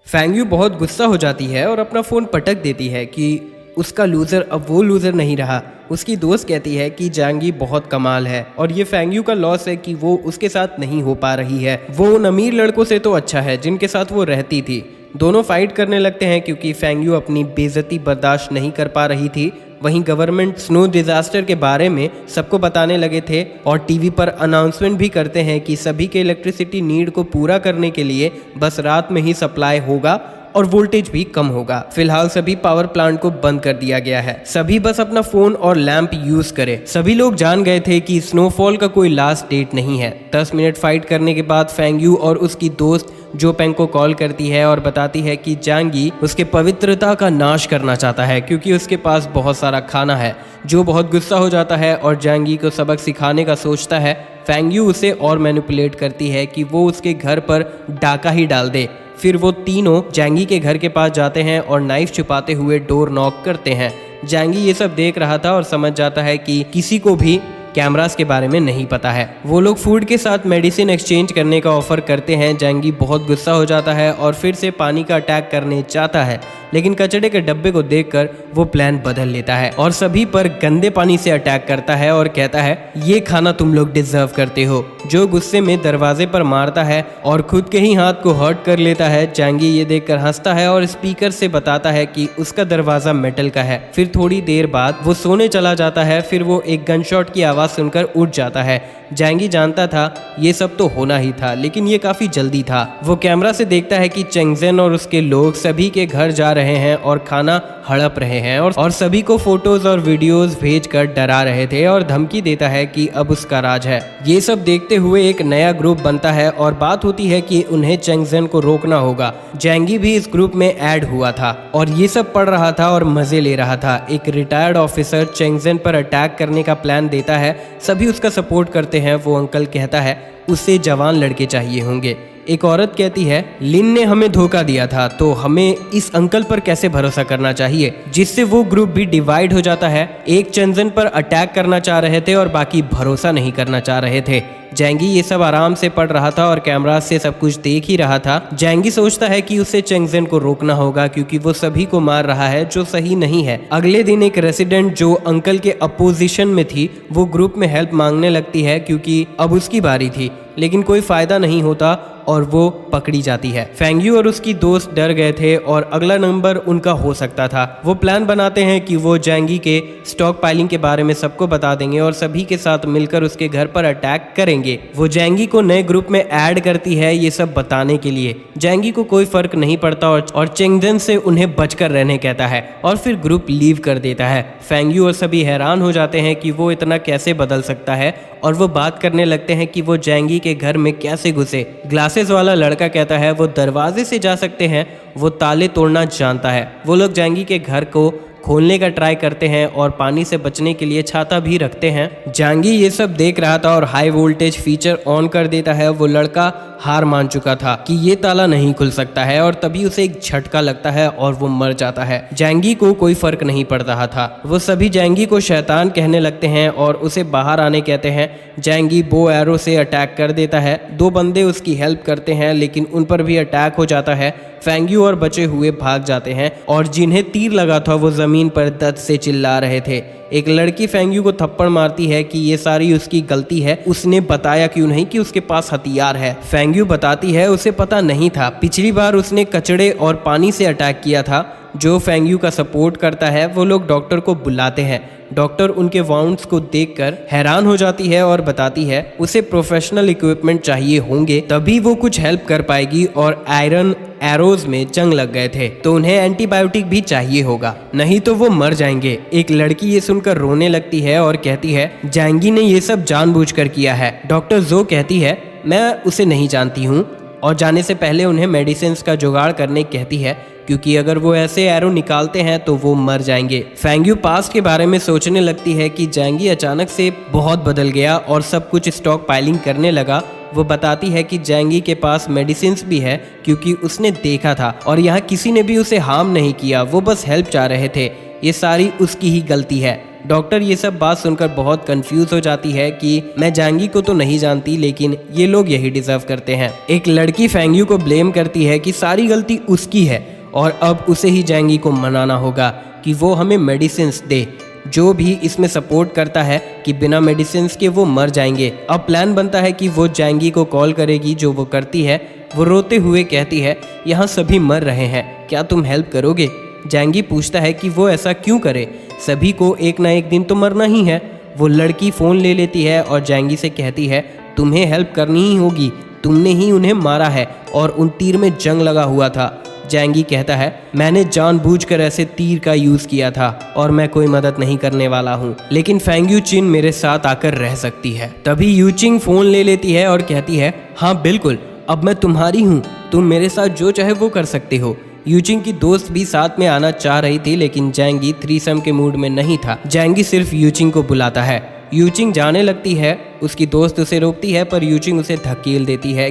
फैंग यू बहुत गुस्सा हो जाती है और अपना फोन पटक देती है कि उसका लूजर अब वो लूजर नहीं रहा। उसकी दोस्त कहती है कि जैंगी बहुत कमाल है और ये फैंग यू का लॉस है कि वो उसके साथ नहीं हो पा रही है। वो उन अमीर लड़कों से तो अच्छा है जिनके साथ वो रहती थी। दोनों फाइट करने लगते हैं क्योंकि फैंग यू अपनी बेइज्जती बर्दाश्त नहीं कर पा रही थी। वहीं गवर्नमेंट स्नो डिजास्टर के बारे में सबको बताने लगे थे और टीवी पर अनाउंसमेंट भी करते हैं कि सभी के इलेक्ट्रिसिटी नीड को पूरा करने के लिए बस रात में ही सप्लाई होगा और वोल्टेज भी कम होगा। फिलहाल सभी पावर प्लांट को बंद कर दिया गया है, सभी बस अपना फोन और लैंप यूज करें। सभी लोग जान गए थे कि स्नोफॉल का कोई लास्ट डेट नहीं है। 10 मिनट फाइट करने के बाद फैंग यू और उसकी दोस्त जो पेंग को कॉल करती है और बताती है कि जैंगी उसके पवित्रता का नाश करना चाहता है क्योंकि उसके पास बहुत सारा खाना है। जो बहुत गुस्सा हो जाता है और जैंगी को सबक सिखाने का सोचता है। फैंग यू उसे और मैनिपुलेट करती है कि वो उसके घर पर डाका ही डाल दे। फिर वो तीनों जैंगी के घर के पास जाते हैं और नाइफ छुपाते हुए डोर नॉक करते हैं। जैंगी ये सब देख रहा था और समझ जाता है कि किसी को भी कैमरास के बारे में नहीं पता है। वो लोग फूड के साथ मेडिसिन एक्सचेंज करने का ऑफर करते हैं। जैंगी बहुत गुस्सा हो जाता है और फिर से पानी का अटैक करने चाहता है, लेकिन कचड़े के डब्बे को देखकर वो प्लान बदल लेता है और सभी पर गंदे पानी से अटैक करता है और कहता है, ये खाना तुम लोग डिजर्व करते हो। जो गुस्से में दरवाजे पर मारता है और खुद के ही हाथ को हर्ट कर लेता है। जैंगी ये देखकर हंसता है और स्पीकर से बताता है कि उसका दरवाजा मेटल का है। फिर थोड़ी देर बाद वो सोने चला जाता है। फिर वो एक गन शॉट की आवाज सुनकर उठ जाता है। जैंगी जानता था ये सब तो होना ही था, लेकिन ये काफी जल्दी था। वो कैमरा से देखता है कि चेंगजेन और उसके लोग सभी के घर जा रहे हैं और खाना हड़प रहे हैं और सभी को फोटोज और वीडियोस भेजकर डरा रहे थे और धमकी देता है कि अब उसका राज है। ये सब देखते हुए एक नया ग्रुप बनता है और बात होती है कि उन्हें चेंगजेन को रोकना होगा। जैंगी भी इस ग्रुप में ऐड हुआ था और ये सब पढ़ रहा था और मजे ले रहा था। एक रिटायर्ड ऑफिसर चेंगजेन पर अटैक करने का प्लान देता है। सभी उसका सपोर्ट करते हैं। वो अंकल कहता है उसे जवान लड़के चाहिए होंगे। एक औरत कहती है, लिन ने हमें धोखा दिया था तो हमें इस अंकल पर कैसे भरोसा करना चाहिए, जिससे वो ग्रुप भी डिवाइड हो जाता है। एक चेंगजेन पर अटैक करना चाह रहे थे और बाकी भरोसा नहीं करना चाह रहे थे। जैंगी ये सब आराम से पढ़ रहा था और कैमरा से सब कुछ देख ही रहा था। जैंगी सोचता है कि उसे चेंगजेन को रोकना होगा क्योंकि वो सभी को मार रहा है, जो सही नहीं है। अगले दिन एक रेसिडेंट जो अंकल के अपोजिशन में थी वो ग्रुप में हेल्प मांगने लगती है क्योंकि अब उसकी बारी थी, लेकिन कोई फायदा नहीं होता और वो पकड़ी जाती है। फेंगयू और उसकी दोस्त डर गए थे और अगला नंबर उनका हो सकता था। वो प्लान बनाते हैं कि वो जैंगी के स्टॉक पाइलिंग के बारे में सबको बता देंगे और सभी के साथ मिलकर उसके घर पर अटैक करेंगे। वो जैंगी को नए ग्रुप में ऐड करती है ये सब बताने के लिए। जैंगी को कोई फर्क नहीं पड़ता और चेंगजन से उन्हें बचकर रहने कहता है और फिर ग्रुप लीव कर देता है। फेंगयू और सभी हैरान हो जाते हैं कि वो इतना कैसे बदल सकता है और वो बात करने लगते हैं कि वो जैंगी के घर में कैसे घुसे। ग्लासेस वाला लड़का कहता है वो दरवाजे से जा सकते हैं, वो ताले तोड़ना जानता है। वो लोग जैंगी के घर को खोलने का ट्राई करते हैं और पानी से बचने के लिए छाता भी रखते हैं। जैंगी ये सब देख रहा था और हाई वोल्टेज फीचर ऑन कर देता है। वो लड़का हार मान चुका था कि ये ताला नहीं खुल सकता है और तभी उसे एक झटका लगता है और वो मर जाता है। जैंगी को कोई फर्क नहीं पड़ रहा था। वो सभी जैंगी को शैतान कहने लगते हैं और उसे बाहर आने कहते हैं। जैंगी बो एरो से अटैक कर देता है। 2 बंदे उसकी हेल्प करते हैं लेकिन उन पर भी अटैक हो जाता है। फेंगयू और बचे हुए भाग जाते हैं और जिन्हें तीर लगा था वो जमीन पर दर्द से चिल्ला रहे थे। एक लड़की फेंगयू को थप्पड़ मारती है कि ये सारी उसकी गलती है, उसने बताया क्यों नहीं कि उसके पास हथियार है। फेंगयू बताती है उसे पता नहीं था, पिछली बार उसने कचड़े और पानी से अटैक किया था। जो फेंगयू का सपोर्ट करता है वो लोग डॉक्टर को बुलाते हैं। डॉक्टर उनके वाउंड्स को देखकर हैरान हो जाती है और बताती है उसे प्रोफेशनल इक्विपमेंट चाहिए होंगे तभी वो कुछ हेल्प कर पाएगी और आयरन एरोज में जंग लग गए थे तो उन्हें एंटीबायोटिक भी चाहिए होगा, नहीं तो वो मर जाएंगे। एक लड़की ये सुनकर रोने लगती है और कहती है जैंगी ने ये सब जानबूझकर किया है। डॉक्टर जो कहती है मैं उसे नहीं जानती हूँ और जाने से पहले उन्हें मेडिसिन का जुगाड़ करने कहती है क्योंकि अगर वो ऐसे एरो निकालते हैं तो वो मर जाएंगे। फेंगयू पास्ट के बारे में सोचने लगती है कि जैंगी अचानक से बहुत बदल गया और सब कुछ स्टॉक पाइलिंग करने लगा। वो बताती है कि जैंगी के पास मेडिसिन भी है क्योंकि उसने देखा था और यहाँ किसी ने भी उसे हार्म नहीं किया, वो बस हेल्प चाह रहे थे। ये सारी उसकी ही गलती है। डॉक्टर ये सब बात सुनकर बहुत कंफ्यूज हो जाती है कि मैं जैंगी को तो नहीं जानती लेकिन ये लोग यही डिजर्व करते हैं। एक लड़की फेंगयू को ब्लेम करती है कि सारी गलती उसकी है और अब उसे ही जैंगी को मनाना होगा कि वो हमें मेडिसिन्स दे। जो भी इसमें सपोर्ट करता है कि बिना मेडिसिन्स के वो मर जाएंगे। अब प्लान बनता है कि वो जैंगी को कॉल करेगी, जो वो करती है। वो रोते हुए कहती है यहाँ सभी मर रहे हैं, क्या तुम हेल्प करोगे? जैंगी पूछता है कि वो ऐसा क्यों करे, सभी को एक ना एक दिन तो मरना ही है। वो लड़की फ़ोन ले लेती है और जैंगी से कहती है तुम्हें हेल्प करनी ही होगी, तुमने ही उन्हें मारा है और उन तीर में जंग लगा हुआ था। जैंगी कहता है मैंने जानबूझकर ऐसे तीर का यूज़ किया था और मैं कोई मदद नहीं करने वाला हूँ, लेकिन फेंगयू चिन मेरे साथ आकर रह सकती है। तभी यूचिंग फ़ोन ले लेती है और कहती है हाँ बिल्कुल, अब मैं तुम्हारी हूँ, तुम मेरे साथ जो चाहे वो कर सकते हो। यूचिंग की दोस्त भी साथ में आना चाह रही थी लेकिन जैंगी थ्रीसम के मूड में नहीं था। जैंगी सिर्फ यूचिंग को बुलाता है। यूचिंग जाने लगती है, उसकी दोस्त उसे रोकती है पर यूचिंग उसे धकेल देती है।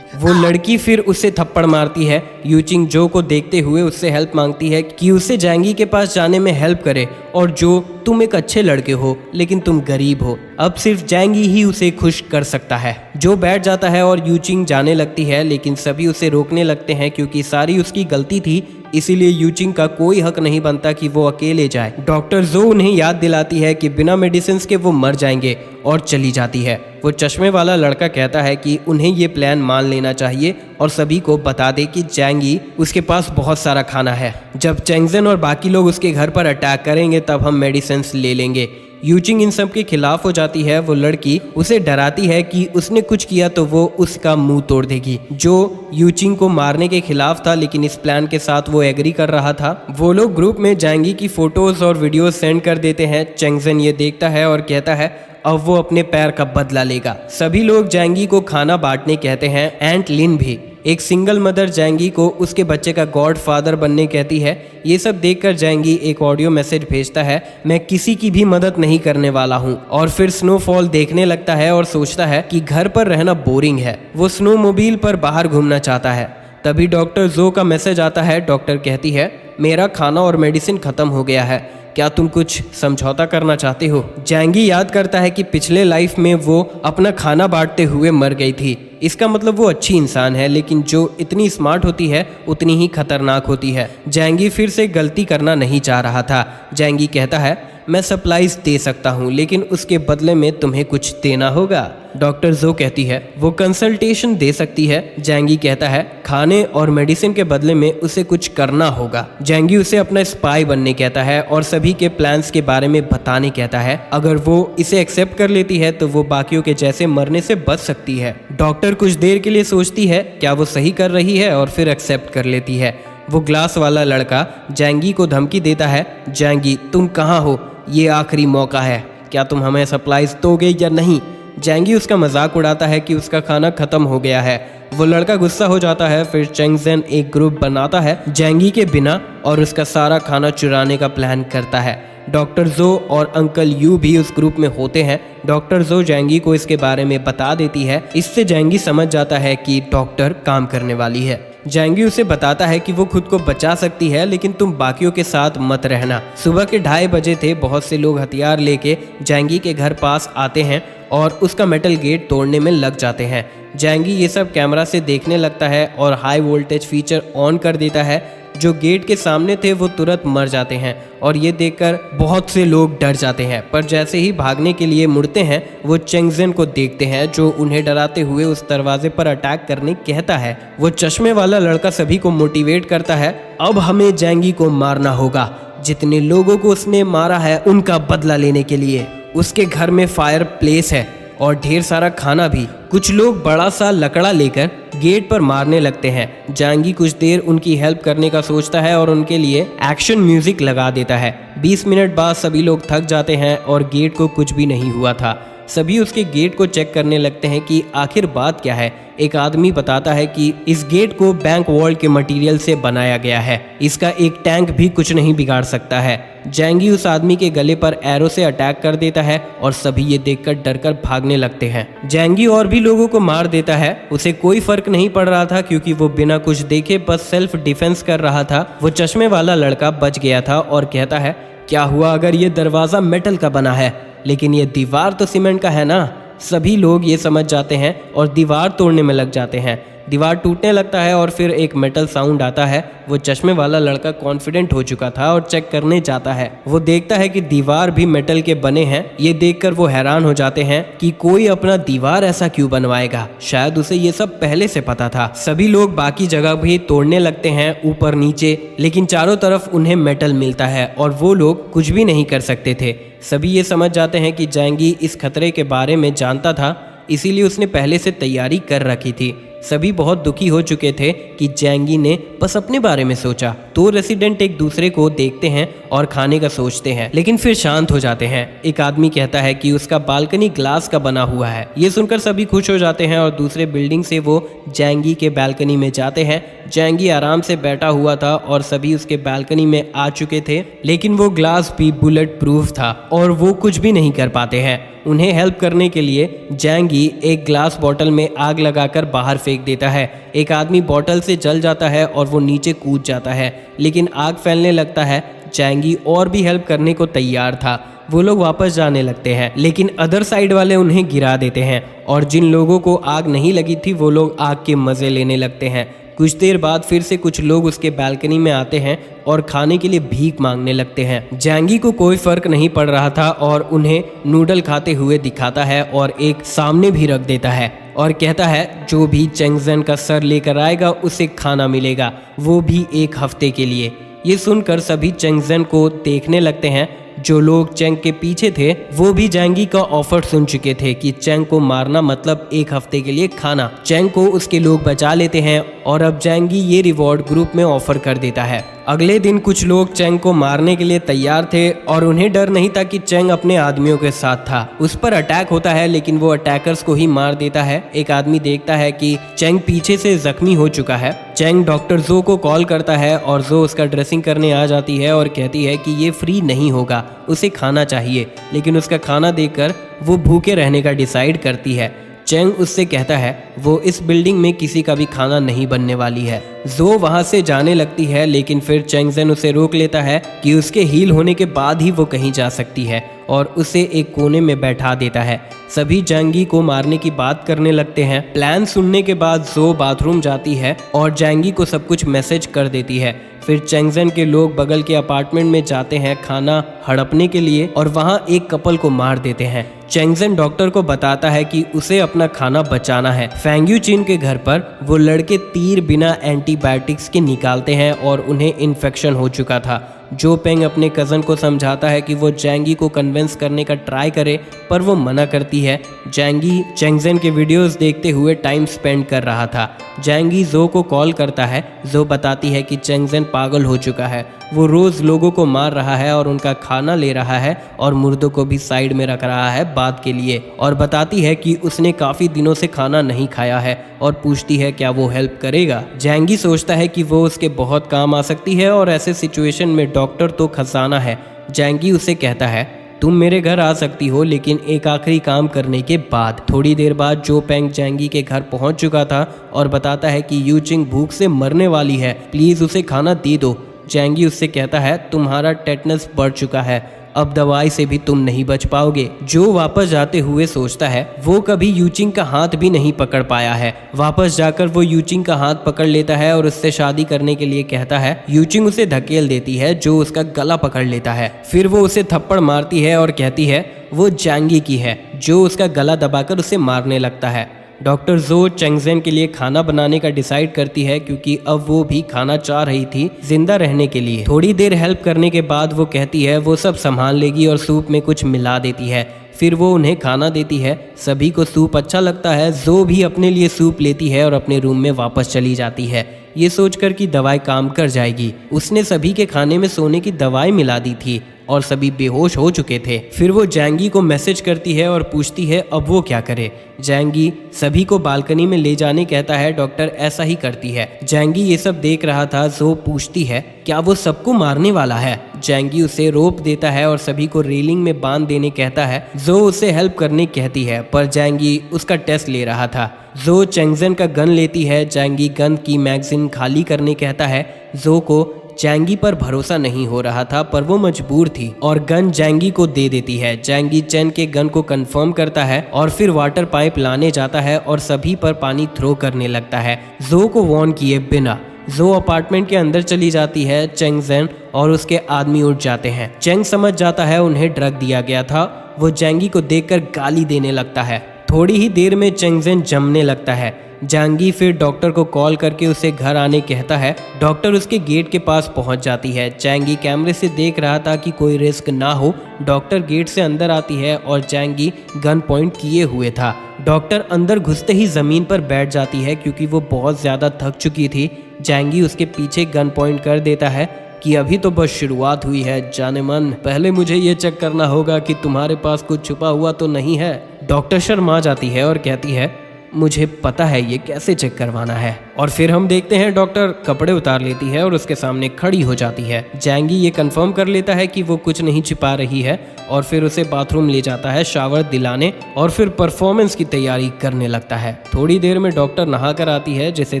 वो लड़की फिर उससे थप्पड़ मारती है। यूचिंग जो को देखते हुए उससे हेल्प मांगती है कि उसे जैंगी के पास जाने में हेल्प करे और जो तुम एक अच्छे लड़के हो लेकिन तुम गरीब हो, अब सिर्फ जैंगी ही उसे खुश कर सकता है। जो बैठ जाता है और यूचिंग जाने लगती है लेकिन सभी उसे रोकने लगते हैं क्योंकि सारी उसकी गलती थी, इसीलिए यूचिंग का कोई हक नहीं बनता कि वो अकेले जाए। डॉक्टर जो उन्हें याद दिलाती है कि बिना मेडिसिन के वो मर जाएंगे और चली जाती है। वो चश्मे वाला लड़का कहता है कि उन्हें ये प्लान मान लेना चाहिए और सभी को बता दे कि जैंगी उसके पास बहुत सारा खाना है। जब चेंगजन और बाकी लोग उसके घर पर अटैक करेंगे तब हम मेडिसिन ले लेंगे। यूचिंग इन सब के खिलाफ हो जाती है। वो लड़की उसे डराती है कि उसने कुछ किया तो वो उसका मुंह तोड़ देगी। जो यूचिंग को मारने के खिलाफ था लेकिन इस प्लान के साथ वो एग्री कर रहा था। वो लोग ग्रुप में जैंगी की फोटोज और वीडियोस सेंड कर देते हैं। चेंगजन ये देखता है और कहता है अब वो अपने पैर का बदला लेगा। सभी लोग जैंगी को खाना बांटने कहते हैं, एंट लिन भी। एक सिंगल मदर जैंगी को उसके बच्चे का गॉड फादर बनने कहती है। ये सब देखकर जैंगी एक ऑडियो मैसेज भेजता है, मैं किसी की भी मदद नहीं करने वाला हूँ। और फिर स्नोफॉल देखने लगता है और सोचता है कि घर पर रहना बोरिंग है। वो स्नोमोबाइल पर बाहर घूमना चाहता है। तभी डॉक्टर जो का मैसेज आता है। डॉक्टर कहती है मेरा खाना और मेडिसिन खत्म हो गया है, क्या तुम कुछ समझौता करना चाहते हो? जैंगी याद करता है कि पिछले लाइफ में वो अपना खाना बांटते हुए मर गई थी। इसका मतलब वो अच्छी इंसान है, लेकिन जो इतनी स्मार्ट होती है उतनी ही खतरनाक होती है। जैंगी फिर से गलती करना नहीं चाह रहा था। जैंगी कहता है मैं सप्लाईज दे सकता हूँ, लेकिन उसके बदले में तुम्हें कुछ देना होगा। डॉक्टर जो कहती है वो कंसल्टेशन दे सकती है। जैंगी कहता है खाने और मेडिसिन के बदले में उसे कुछ करना होगा। जैंगी उसे अपना स्पाई बनने कहता है और सभी के प्लान्स के बारे में बताने कहता है। अगर वो इसे एक्सेप्ट कर लेती है तो वो बाकियों के जैसे मरने से बच सकती है। डॉक्टर कुछ देर के लिए सोचती है क्या वो सही कर रही है और फिर एक्सेप्ट कर लेती है। वो ग्लास वाला लड़का जैंगी को धमकी देता है, जैंगी तुम कहाँ हो, ये आखिरी मौका है, क्या तुम हमें सप्लाईज दोगे या नहीं। जैंगी उसका मजाक उड़ाता है कि उसका खाना खत्म हो गया है। वो लड़का गुस्सा हो जाता है। फिर चेंगजेन एक ग्रुप बनाता है जैंगी के बिना और उसका सारा खाना चुराने का प्लान करता है। डॉक्टर जो और अंकल यू भी उस ग्रुप में होते हैं। डॉक्टर जो जैंगी को इसके बारे में बता देती है। इससे जैंगी समझ जाता है कि डॉक्टर काम करने वाली है। जैंगी उसे बताता है कि वो खुद को बचा सकती है, लेकिन तुम बाकियों के साथ मत रहना। सुबह के 2:30 बजे थे। बहुत से लोग हथियार लेके जैंगी के घर पास आते हैं और उसका मेटल गेट तोड़ने में लग जाते हैं। जैंगी ये सब कैमरा से देखने लगता है और हाई वोल्टेज फीचर ऑन कर देता है। जो गेट के सामने थे वो तुरंत मर जाते हैं और ये देखकर बहुत से लोग डर जाते हैं। पर जैसे ही भागने के लिए मुड़ते हैं वो चेंगजेन को देखते हैं जो उन्हें डराते हुए उस दरवाजे पर अटैक करने कहता है। वो चश्मे वाला लड़का सभी को मोटिवेट करता है, अब हमें जैंगी को मारना होगा। जितने लोगों को उसने मारा है उनका बदला लेने के लिए। उसके घर में फायर प्लेस है और ढेर सारा खाना भी। कुछ लोग बड़ा सा लकड़ा लेकर गेट पर मारने लगते हैं। जैंगी कुछ देर उनकी हेल्प करने का सोचता है और उनके लिए एक्शन म्यूजिक लगा देता है। 20 मिनट बाद सभी लोग थक जाते हैं और गेट को कुछ भी नहीं हुआ था। सभी उसके गेट को चेक करने लगते हैं कि आखिर बात क्या है। एक आदमी बताता है कि इस गेट को बैंक वॉल के मटेरियल से बनाया गया है, इसका एक टैंक भी कुछ नहीं बिगाड़ सकता है। जैंगी उस आदमी के गले पर एरो से अटैक कर देता है और सभी ये देखकर डरकर भागने लगते हैं। जैंगी और भी लोगों को मार देता है। उसे कोई फर्क नहीं पड़ रहा था क्योंकि वो बिना कुछ देखे बस सेल्फ डिफेंस कर रहा था। वो चश्मे वाला लड़का बच गया था और कहता है क्या हुआ अगर ये दरवाजा मेटल का बना है, लेकिन ये दीवार तो सीमेंट का है ना। सभी लोग ये समझ जाते हैं और दीवार तोड़ने में लग जाते हैं। दीवार टूटने लगता है और फिर एक मेटल साउंड आता है। वो चश्मे वाला लड़का कॉन्फिडेंट हो चुका था और चेक करने जाता है। वो देखता है कि दीवार भी मेटल के बने हैं। ये देखकर वो हैरान हो जाते हैं कि कोई अपना दीवार ऐसा क्यों बनवाएगा। शायद उसे ये सब पहले से पता था। सभी लोग बाकी जगह भी तोड़ने लगते हैं, ऊपर नीचे, लेकिन चारों तरफ उन्हें मेटल मिलता है और वो लोग कुछ भी नहीं कर सकते थे। सभी ये समझ जाते हैं कि जैंगी इस खतरे के बारे में जानता था, इसीलिए उसने पहले से तैयारी कर रखी थी। सभी बहुत दुखी हो चुके थे कि जैंगी ने बस अपने बारे में सोचा। तो रेसिडेंट एक दूसरे को देखते हैं और खाने का सोचते हैं, लेकिन फिर शांत हो जाते हैं। एक आदमी कहता है कि उसका बालकनी ग्लास का बना हुआ है। ये सुनकर सभी खुश हो जाते हैं और दूसरे बिल्डिंग से वो जैंगी के बालकनी में जाते हैं। जैंगी आराम से बैठा हुआ था और सभी उसके बालकनी में आ चुके थे, लेकिन वो ग्लास भी बुलेट प्रूफ था और वो कुछ भी नहीं कर पाते हैं। उन्हें हेल्प करने के लिए जैंगी एक ग्लास बॉटल में आग लगाकर बाहर फेंक देता है। एक आदमी बॉटल से जल जाता है और वो नीचे कूद जाता है, लेकिन आग फैलने लगता है। जैंगी और भी हेल्प करने को तैयार था। वो लोग वापस जाने लगते हैं, लेकिन अदर साइड वाले उन्हें गिरा देते हैं और जिन लोगों को आग नहीं लगी थी वो लोग आग के मजे लेने लगते हैं। कुछ देर बाद फिर से कुछ लोग उसके बालकनी में आते हैं और खाने के लिए भीख मांगने लगते हैं। जैंगी को कोई फर्क नहीं पड़ रहा था और उन्हें नूडल खाते हुए दिखाता है और एक सामने भी रख देता है और कहता है जो भी चेंगजेन का सर लेकर आएगा उसे खाना मिलेगा, वो भी 1 हफ्ते के लिए। ये सुनकर सभी चेंगजेन को देखने लगते हैं। जो लोग चेंग के पीछे थे वो भी जैंगी का ऑफर सुन चुके थे कि चेंग को मारना मतलब 1 हफ्ते के लिए खाना। चेंग को उसके लोग बचा लेते हैं और अब जैंगी ये रिवॉर्ड ग्रुप में ऑफर कर देता है। अगले दिन कुछ लोग चेंग को मारने के लिए तैयार थे और उन्हें डर नहीं था कि चेंग अपने आदमियों के साथ था। उस पर अटैक होता है, लेकिन वो अटैकर्स को ही मार देता है। एक आदमी देखता है कि चेंग पीछे से जख्मी हो चुका है। चेंग डॉक्टर जो को कॉल करता है और जो उसका ड्रेसिंग करने आ जाती है और कहती है कि ये फ्री नहीं होगा, उसे खाना चाहिए। लेकिन उसका खाना देखकर वो भूखे रहने का डिसाइड करती है। चेंग उससे कहता है वो इस बिल्डिंग में किसी का भी खाना नहीं बनने वाली है। जो वहां से जाने लगती है, लेकिन फिर चेंगजेन उसे रोक लेता है कि उसके हील होने के बाद ही वो कहीं जा सकती है और उसे एक कोने में बैठा देता है। सभी जैंगी को मारने की बात करने लगते हैं। प्लान सुनने के बाद जो बाथरूम जाती है और जैंगी को सब कुछ मैसेज कर देती है। फिर चेंगजेन के लोग बगल के अपार्टमेंट में जाते हैं खाना हड़पने के लिए और वहाँ एक कपल को मार देते हैं। चेंगजेन डॉक्टर को बताता है कि उसे अपना खाना बचाना है। फेंग यूचिन के घर पर वो लड़के तीर बिना एंटीबायोटिक्स के निकालते हैं और उन्हें इन्फेक्शन हो चुका था। जो पेंग अपने कज़न को समझाता है कि वो जैंगी को कन्विंस करने का ट्राई करे, पर वो मना करती है। जैंगी चेंगजेन के वीडियोस देखते हुए टाइम स्पेंड कर रहा था। जैंगी जो को कॉल करता है। जो बताती है कि चेंगजेन पागल हो चुका है, वो रोज़ लोगों को मार रहा है और उनका खाना ले रहा है और मुर्दों को भी साइड में रख रहा है बाद के लिए, और बताती है कि उसने काफ़ी दिनों से खाना नहीं खाया है और पूछती है क्या वो हेल्प करेगा। जैंगी सोचता है कि वो उसके बहुत काम आ सकती है और ऐसे सिचुएशन में डॉक्टर तो खजाना है। जैंगी उसे कहता है तुम मेरे घर आ सकती हो, लेकिन एक आखिरी काम करने के बाद। थोड़ी देर बाद जो पेंग जैंगी के घर पहुंच चुका था और बताता है कि यूचिंग भूख से मरने वाली है, प्लीज़ उसे खाना दे दो। जैंगी उससे कहता है तुम्हारा टेटनस बढ़ चुका है, अब दवाई से भी तुम नहीं बच पाओगे। जो वापस जाते हुए सोचता है वो कभी यूचिंग का हाथ भी नहीं पकड़ पाया है। वापस जाकर वो यूचिंग का हाथ पकड़ लेता है और उससे शादी करने के लिए कहता है। यूचिंग उसे धकेल देती है, जो उसका गला पकड़ लेता है। फिर वो उसे थप्पड़ मारती है और कहती है वो जैंगी की है, जो उसका गला दबाकर उसे मारने लगता है। डॉक्टर जो चेंगजेन के लिए खाना बनाने का डिसाइड करती है, क्योंकि अब वो भी खाना चाह रही थी जिंदा रहने के लिए। थोड़ी देर हेल्प करने के बाद वो कहती है वो सब संभाल लेगी और सूप में कुछ मिला देती है। फिर वो उन्हें खाना देती है। सभी को सूप अच्छा लगता है। जो भी अपने लिए सूप लेती है और अपने रूम में वापस चली जाती है, ये सोचकर कि दवाई काम कर जाएगी। उसने सभी के खाने में सोने की दवाई मिला दी थी और सभी बेहोश हो चुके थे। फिर वो जैंगी को मैसेज करती है और पूछती है अब वो क्या करे। जैंगी सभी को बालकनी में ले जाने कहता है। डॉक्टर ऐसा ही करती है। जैंगी ये सब देख रहा था। जो पूछती है क्या वो सबको मारने वाला है। जैंगी उसे रोप देता है और सभी को रेलिंग में बांध देने कहता है। जो उसे हेल्प करने कहती है, पर जैंगी उसका टेस्ट ले रहा था। जो चेंगजेन का गन लेती है। जैंगी गन की मैगजीन खाली करने कहता है। जो को जैंगी पर भरोसा नहीं हो रहा था, पर वो मजबूर थी और गन जैंगी को दे देती है। जैंगी चेन के गन को कंफर्म करता है और फिर वाटर पाइप लाने जाता है और सभी पर पानी थ्रो करने लगता है, जो को वार्न किए बिना। जो अपार्टमेंट के अंदर चली जाती है। चेंगजेन और उसके आदमी उठ जाते हैं। चेंग समझ जाता है उन्हें ड्रग दिया गया था। वो जैंगी को देखकर गाली देने लगता है। थोड़ी ही देर में चेंगजेन जमने लगता है। जैंगी फिर डॉक्टर को कॉल करके उसे घर आने कहता है। डॉक्टर उसके गेट के पास पहुंच जाती है। जैंगी कैमरे से देख रहा था कि कोई रिस्क ना हो। डॉक्टर गेट से अंदर आती है और जैंगी गन पॉइंट किए हुए था। डॉक्टर अंदर घुसते ही जमीन पर बैठ जाती है, क्योंकि वो बहुत ज्यादा थक चुकी थी। जैंगी उसके पीछे गन पॉइंट कर देता है कि अभी तो बस शुरुआत हुई है जाने मन, पहले मुझे ये चेक करना होगा कि तुम्हारे पास कुछ छुपा हुआ तो नहीं है। डॉक्टर शर्मा जाती है और कहती है मुझे पता है ये कैसे चेक करवाना है। और फिर हम देखते हैं डॉक्टर कपड़े उतार लेती है और उसके सामने खड़ी हो जाती है। जैंगी ये कंफर्म कर लेता है कि वो कुछ नहीं छिपा रही है और फिर उसे बाथरूम ले जाता है शावर दिलाने और फिर परफॉर्मेंस की तैयारी करने लगता है। थोड़ी देर में डॉक्टर नहा कर आती है, जिसे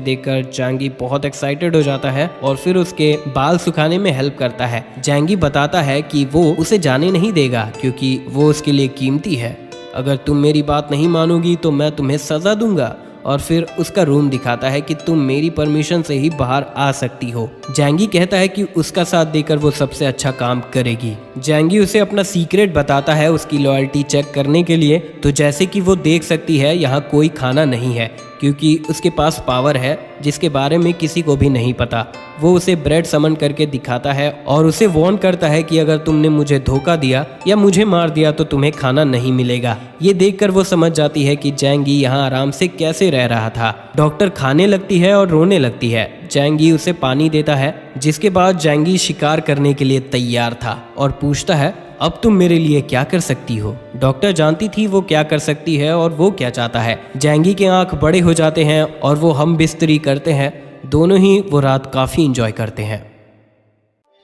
देखकर जैंगी बहुत एक्साइटेड हो जाता है और फिर उसके बाल सुखाने में हेल्प करता है। जैंगी बताता है कि वो उसे जाने नहीं देगा, क्योंकि वो उसके लिए कीमती है। अगर तुम मेरी बात नहीं मानोगी तो मैं तुम्हें सजा दूंगा। और फिर उसका रूम दिखाता है कि तुम मेरी परमिशन से ही बाहर आ सकती हो। जैंगी कहता है कि उसका साथ देकर वो सबसे अच्छा काम करेगी। जैंगी उसे अपना सीक्रेट बताता है उसकी लॉयल्टी चेक करने के लिए। तो जैसे कि वो देख सकती है यहाँ कोई खाना नहीं है, क्योंकि उसके पास पावर है जिसके बारे में किसी को भी नहीं पता। वो उसे ब्रेड समन करके दिखाता है और उसे वार्न करता है कि अगर तुमने मुझे धोखा दिया या मुझे मार दिया तो तुम्हें खाना नहीं मिलेगा। ये देखकर वो समझ जाती है कि जैंगी यहाँ आराम से कैसे रह रहा था। डॉक्टर खाने लगती है और रोने लगती है। जैंगी उसे पानी देता है, जिसके बाद जैंगी शिकार करने के लिए तैयार था और पूछता है अब तुम मेरे लिए क्या कर सकती हो। डॉक्टर जानती थी वो क्या कर सकती है और वो क्या चाहता है। जैंगी के आंख बड़े हो जाते हैं और वो हम बिस्तरी करते हैं। दोनों ही वो रात काफ़ी इंजॉय करते हैं।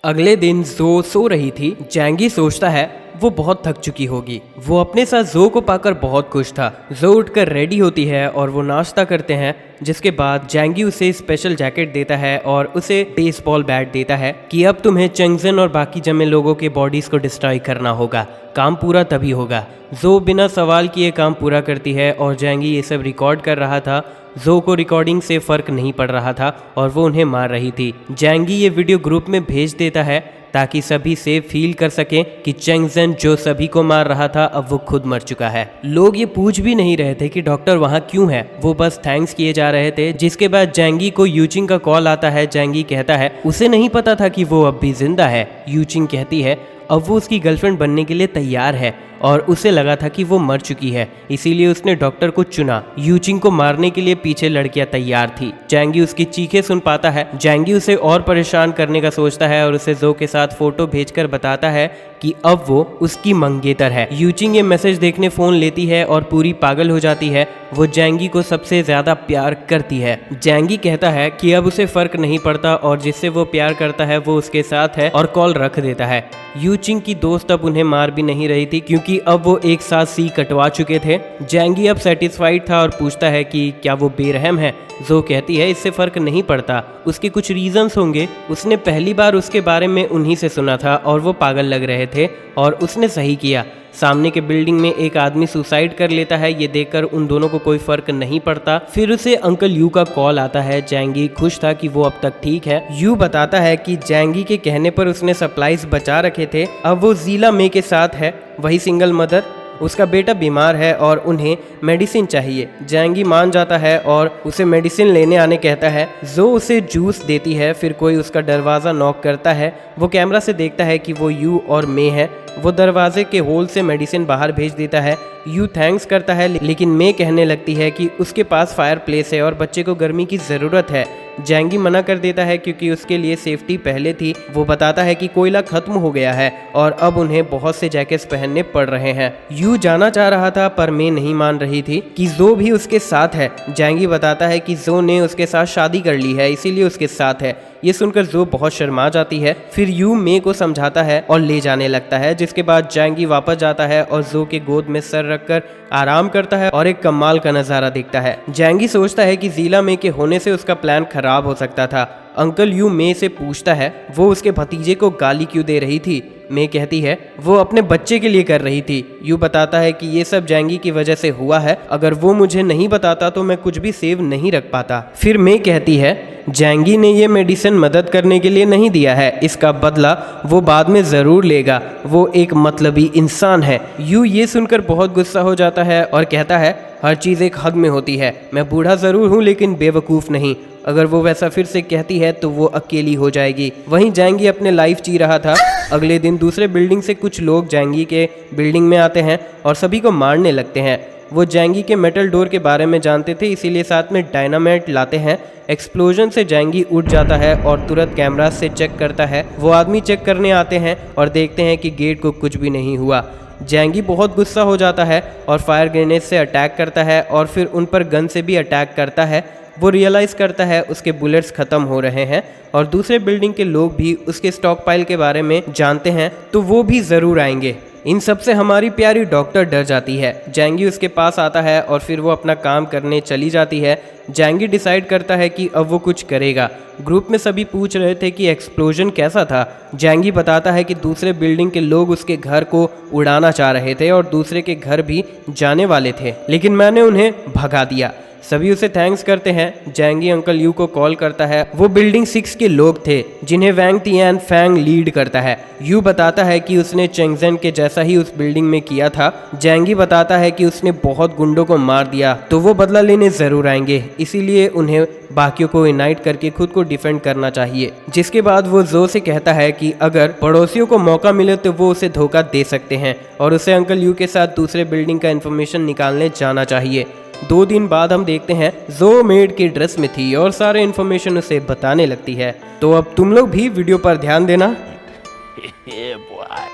अगले दिन जो सो रही थी। जैंगी सोचता है वो बहुत थक चुकी होगी। वो अपने साथ जो को पाकर बहुत खुश था। जो उठकर रेडी होती है और वो नाश्ता करते हैं, जिसके बाद जैंगी उसे स्पेशल जैकेट देता है और उसे बेसबॉल बैट देता है कि अब तुम्हें चेंगजेन और बाकी जमे लोगों के बॉडीज को डिस्ट्रॉय करना होगा। काम पूरा तभी होगा। जो बिना सवाल किए काम पूरा करती है और जैंगी ये सब रिकॉर्ड कर रहा था जो को रिकॉर्डिंग से फर्क नहीं पड़ रहा था और वो उन्हें मार रही थी। जैंगी ये वीडियो ग्रुप में भेज देता है ताकि सभी सेफ फील कर सकें कि चेंगजेन जो सभी को मार रहा था अब वो खुद मर चुका है। लोग ये पूछ भी नहीं रहे थे कि डॉक्टर वहाँ क्यों है, वो बस थैंक्स किए जा रहे थे। जिसके बाद जैंगी को यूचिंग का कॉल आता है। जैंगी कहता है उसे नहीं पता था कि वो अब भी जिंदा है। यूचिंग कहती है अब वो उसकी गर्लफ्रेंड बनने के लिए तैयार है और उसे लगा था कि वो मर चुकी है, इसीलिए उसने डॉक्टर को चुना। यूचिंग को मारने के लिए पीछे लड़कियां तैयार थी। जैंगी उसकी चीखें सुन पाता है। जैंगी उसे और परेशान करने का सोचता है और उसे जो के साथ फोटो भेजकर बताता है कि अब वो उसकी मंगेतर है। यूचिंग ये मैसेज देखने फोन लेती है और पूरी पागल हो जाती है। वो जैंगी को सबसे ज्यादा प्यार करती है। जैंगी कहता है कि अब उसे फर्क नहीं पड़ता और जिससे वो प्यार करता है वो उसके साथ है और कॉल रख देता है। यूचिंग की दोस्त अब उन्हें मार भी नहीं रही थी क्योंकि अब वो एक साथ सी कटवा चुके थे। जैंगी अब सेटिस्फाइड था और पूछता है कि क्या वो बेरहम है। जो कहती है इससे फर्क नहीं पड़ता, उसके कुछ रीजंस होंगे। उसने पहली बार उसके बारे में उन्हीं से सुना था और वो पागल लग रहे थे और उसने सही किया। सामने के बिल्डिंग में एक आदमी सुसाइड कर लेता है। ये देखकर उन दोनों को कोई फर्क नहीं पड़ता। फिर उसे अंकल यू का कॉल आता है। जैंगी खुश था कि वो अब तक ठीक है। यू बताता है कि जैंगी के कहने पर उसने सप्लाईज बचा रखे थे। अब वो ज़ीला मे के साथ है, वही सिंगल मदर। उसका बेटा बीमार है और उन्हें मेडिसिन चाहिए। जैंगी मान जाता है और उसे मेडिसिन लेने आने कहता है। जो उसे जूस देती है। फिर कोई उसका दरवाज़ा नॉक करता है। वो कैमरा से देखता है कि वो यू और मे है। वो दरवाजे के होल से मेडिसिन बाहर भेज देता है। यू थैंक्स करता है लेकिन मे कहने लगती है कि उसके पास फायर प्लेस है और बच्चे को गर्मी की ज़रूरत है। जैंगी मना कर देता है क्योंकि उसके लिए सेफ्टी पहले थी। वो बताता है कि कोयला खत्म हो गया है और अब उन्हें बहुत से जैकेट्स पहनने पड़ रहे हैं। यू जाना चाह रहा था पर मे नहीं मान रही थी कि जो भी उसके साथ है। जैंगी बताता है कि जो ने उसके साथ शादी कर ली है इसीलिए उसके साथ है। ये सुनकर जो बहुत शर्मा जाती है। फिर यू मे को समझाता है और ले जाने लगता है। जिसके बाद जैंगी वापस जाता है और जो के गोद में सर रखकर आराम करता है और एक कमाल का नज़ारा देखता है। जैंगी सोचता है कि ज़ीला मे के होने से उसका प्लान खराब हो सकता था। अंकल यू मे से पूछता है वो उसके भतीजे को गाली क्यों दे रही थी। मे कहती है वो अपने बच्चे के लिए कर रही थी। यू बताता है कि ये सब जैंगी की वजह से हुआ है, अगर वो मुझे नहीं बताता तो मैं कुछ भी सेव नहीं रख पाता। फिर मे कहती है जैंगी ने ये मेडिसिन मदद करने के लिए नहीं दिया है, इसका बदला वो बाद में ज़रूर लेगा, वो एक मतलबी इंसान है। यू ये सुनकर बहुत गुस्सा हो जाता है और कहता है हर चीज़ एक हद में होती है, मैं बूढ़ा ज़रूर हूँ लेकिन बेवकूफ़ नहीं। अगर वो वैसा फिर से कहती है तो वो अकेली हो जाएगी। वहीं जैंगी अपने लाइफ जी रहा था। अगले दिन दूसरे बिल्डिंग से कुछ लोग जैंगी के बिल्डिंग में आते हैं और सभी को मारने लगते हैं। वो जैंगी के मेटल डोर के बारे में जानते थे इसीलिए साथ में डायनामाइट लाते हैं। एक्सप्लोजन से जैंगी उठ जाता है और तुरंत कैमरा से चेक करता है। वो आदमी चेक करने आते हैं और देखते हैं कि गेट को कुछ भी नहीं हुआ। जैंगी बहुत गुस्सा हो जाता है और फायर ग्रेनेड से अटैक करता है और फिर उन पर गन से भी अटैक करता है। वो रियलाइज़ करता है उसके बुलेट्स ख़त्म हो रहे हैं और दूसरे बिल्डिंग के लोग भी उसके स्टॉक पाइल के बारे में जानते हैं तो वो भी ज़रूर आएंगे। इन सब से हमारी प्यारी डॉक्टर डर जाती है। जैंगी उसके पास आता है और फिर वो अपना काम करने चली जाती है। जैंगी डिसाइड करता है कि अब वो कुछ करेगा। ग्रुप में सभी पूछ रहे थे कि एक्सप्लोजन कैसा था। जैंगी बताता है कि दूसरे बिल्डिंग के लोग उसके घर को उड़ाना चाह रहे थे और दूसरे के घर भी जाने वाले थे, लेकिन मैंने उन्हें भगा दिया। सभी उसे थैंक्स करते हैं। जैंगी अंकल यू को कॉल करता है। वो बिल्डिंग 6 के लोग थे जिन्हें वैंग तियान फैंग लीड करता है। यू बताता है कि उसने चेंगजेन के जैसा ही उस बिल्डिंग में किया था। जैंगी बताता है कि उसने बहुत गुंडों को मार दिया तो वो बदला लेने जरूर आएंगे, इसीलिए उन्हें बाकियों को यूनाइट करके खुद को डिफेंड करना चाहिए। जिसके बाद वो जो से कहता है कि अगर पड़ोसियों को मौका मिले तो वो उसे धोखा दे सकते हैं और उसे अंकल यू के साथ दूसरे बिल्डिंग का इन्फॉर्मेशन निकालने जाना चाहिए। 2 दिन बाद हम देखते हैं जो मेड की ड्रेस में थी और सारे इन्फॉर्मेशन उसे बताने लगती है। तो अब तुम लोग भी वीडियो पर ध्यान देना।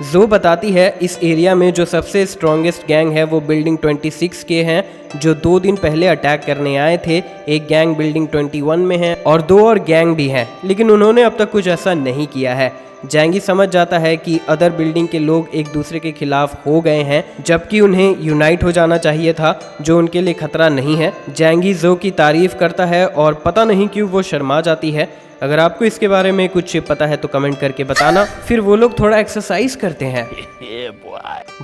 जो बताती है इस एरिया में जो सबसे स्ट्रॉन्गेस्ट गैंग है वो बिल्डिंग 26 के हैं जो 2 दिन पहले अटैक करने आए थे। एक गैंग बिल्डिंग 21 में है और 2 और गैंग भी हैं, लेकिन उन्होंने अब तक कुछ ऐसा नहीं किया है। जैंगी समझ जाता है कि अदर बिल्डिंग के लोग एक दूसरे के खिलाफ हो गए हैं जबकि उन्हें यूनाइट हो जाना चाहिए था, जो उनके लिए खतरा नहीं है। जैंगी जो की तारीफ करता है और पता नहीं क्यों वो शर्मा जाती है। अगर आपको इसके बारे में कुछ पता है तो कमेंट करके बताना। फिर वो लोग थोड़ा एक्सरसाइज करते हैं।